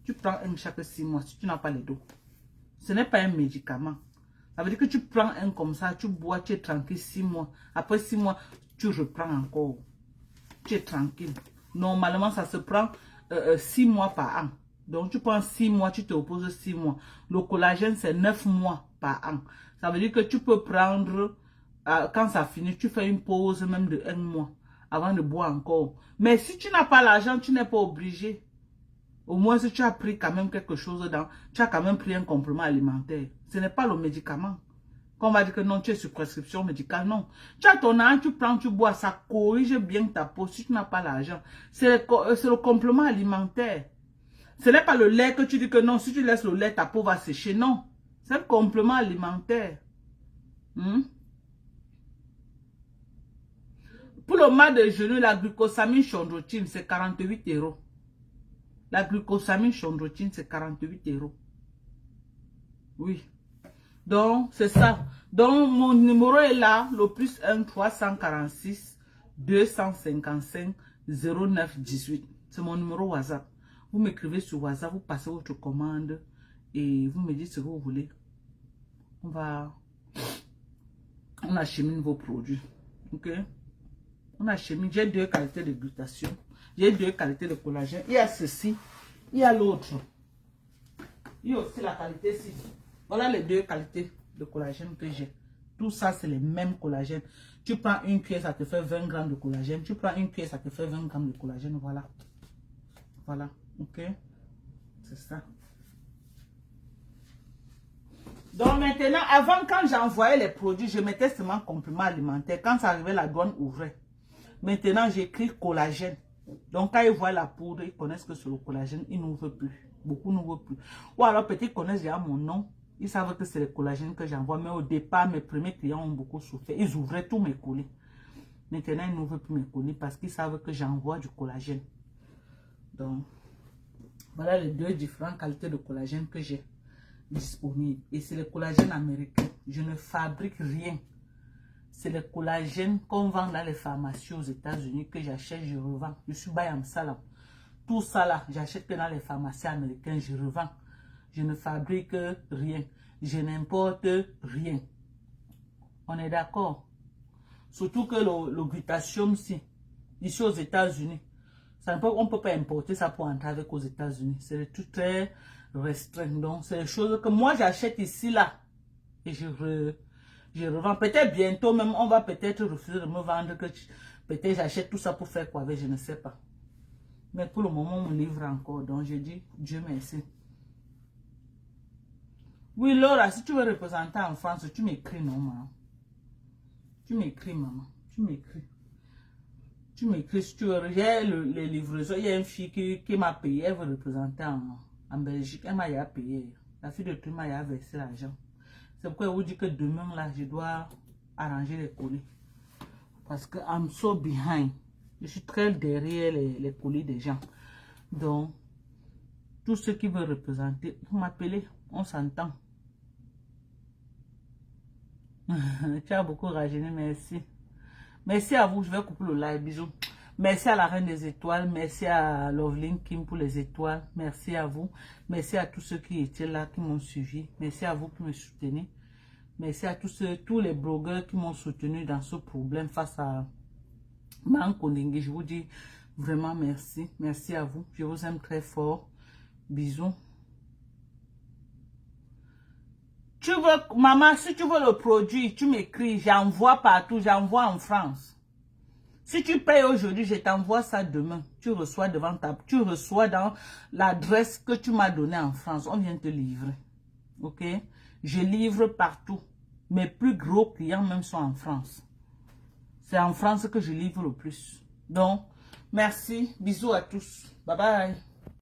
Tu prends un chaque 6 mois si tu n'as pas les dos. Ce n'est pas un médicament. Ça veut dire que tu prends un comme ça, tu bois, tu es tranquille 6 mois. Après 6 mois, tu reprends encore. Tu es tranquille. Normalement, ça se prend 6 mois par an. Donc, tu prends 6 mois, tu te reposes 6 mois. Le collagène, c'est 9 mois par an. Ça veut dire que tu peux prendre, quand ça finit, tu fais une pause même de 1 mois avant de boire encore. Mais si tu n'as pas l'argent, tu n'es pas obligé. Au moins, si tu as pris quand même quelque chose dedans, tu as quand même pris un complément alimentaire. Ce n'est pas le médicament. Quand on va dire que non, tu es sur prescription médicale, non. Tu as ton argent, tu prends, tu bois, ça corrige bien ta peau si tu n'as pas l'argent. C'est le complément alimentaire. Ce n'est pas le lait que tu dis que non, si tu laisses le lait, ta peau va sécher. Non, c'est un complément alimentaire. Pour le mal de genoux, la glucosamine chondroïtine, c'est 48 €. La glucosamine chondroïtine, c'est 48 €. Oui. Donc, c'est ça. Donc, mon numéro est là, le +1 346 255 09 18. C'est mon numéro WhatsApp. Vous m'écrivez sur WhatsApp, vous passez votre commande. et vous me dites ce que vous voulez. On achemine vos produits. Ok? On achemine. J'ai 2 qualités de glutation. J'ai 2 qualités de collagène. Il y a ceci. Il y a l'autre. Il y a aussi la qualité-ci. Voilà les 2 qualités de collagène que j'ai. Tout ça, c'est les mêmes collagènes. Tu prends une cuillère, ça te fait 20 grammes de collagène. Tu prends une cuillère, ça te fait 20 grammes de collagène. Voilà. Voilà. Ok? C'est ça. Donc maintenant, avant, quand j'envoyais les produits, je mettais seulement compléments alimentaires. Quand ça arrivait, la douane ouvrait. Maintenant, j'écris collagène. Donc quand ils voient la poudre, ils connaissent que c'est le collagène. Ils n'ouvrent plus. Beaucoup n'ouvrent plus. Ou alors peut-être ils connaissent déjà mon nom. Ils savent que c'est le collagène que j'envoie. Mais au départ, mes premiers clients ont beaucoup souffert. Ils ouvraient tous mes colis. Maintenant, ils n'ouvrent plus mes colis parce qu'ils savent que j'envoie du collagène. Donc, voilà les 2 différentes qualités de collagène que j'ai disponibles. Et c'est le collagène américain. Je ne fabrique rien. C'est le collagène qu'on vend dans les pharmacies aux États-Unis que j'achète, je revends. Je suis Bayam Salam. Tout ça là, j'achète que dans les pharmacies américaines, je revends. Je ne fabrique rien. Je n'importe rien. On est d'accord? Surtout que le glutatium, ici aux États-Unis, on ne peut pas importer ça pour entrer avec aux États-Unis. C'est des trucs très restreints. Donc, c'est des choses que moi j'achète ici là. Et je revends. Peut-être bientôt même, on va peut-être refuser de me vendre. Peut-être j'achète tout ça pour faire quoi avec, je ne sais pas. Mais pour le moment, on me livre encore. Donc, je dis, Dieu merci. Oui, Laura, si tu veux représenter en France, tu m'écris, non, maman. Tu m'écris, maman. Tu m'écris. Tu m'écris si tu veux. J'ai les livraisons. Il y a une fille qui m'a payé. Elle veut représenter en Belgique. Elle m'a payé. La fille de tout m'a versé l'argent. C'est pourquoi je vous dis que demain, là, je dois arranger les colis. Parce que I'm so behind. Je suis très derrière les colis des gens. Donc, tous ceux qui veulent représenter, vous m'appelez. On s'entend. Tu as beaucoup rajeuni, merci. Merci à vous, je vais couper le live, bisous. Merci à la Reine des Étoiles, merci à Loveline Kim pour les étoiles, merci à vous. Merci à tous ceux qui étaient là, qui m'ont suivi. Merci à vous qui me soutenez. Merci à tous les blogueurs qui m'ont soutenu dans ce problème face à Mankondingue. Je vous dis vraiment merci. Merci à vous, je vous aime très fort. Bisous. Tu veux, maman, si tu veux le produit, tu m'écris, j'envoie partout, j'envoie en France. Si tu payes aujourd'hui, je t'envoie ça demain. Tu reçois tu reçois dans l'adresse que tu m'as donnée en France. On vient te livrer. Ok? Je livre partout. Mes plus gros clients même sont en France. C'est en France que je livre le plus. Donc, merci. Bisous à tous. Bye bye.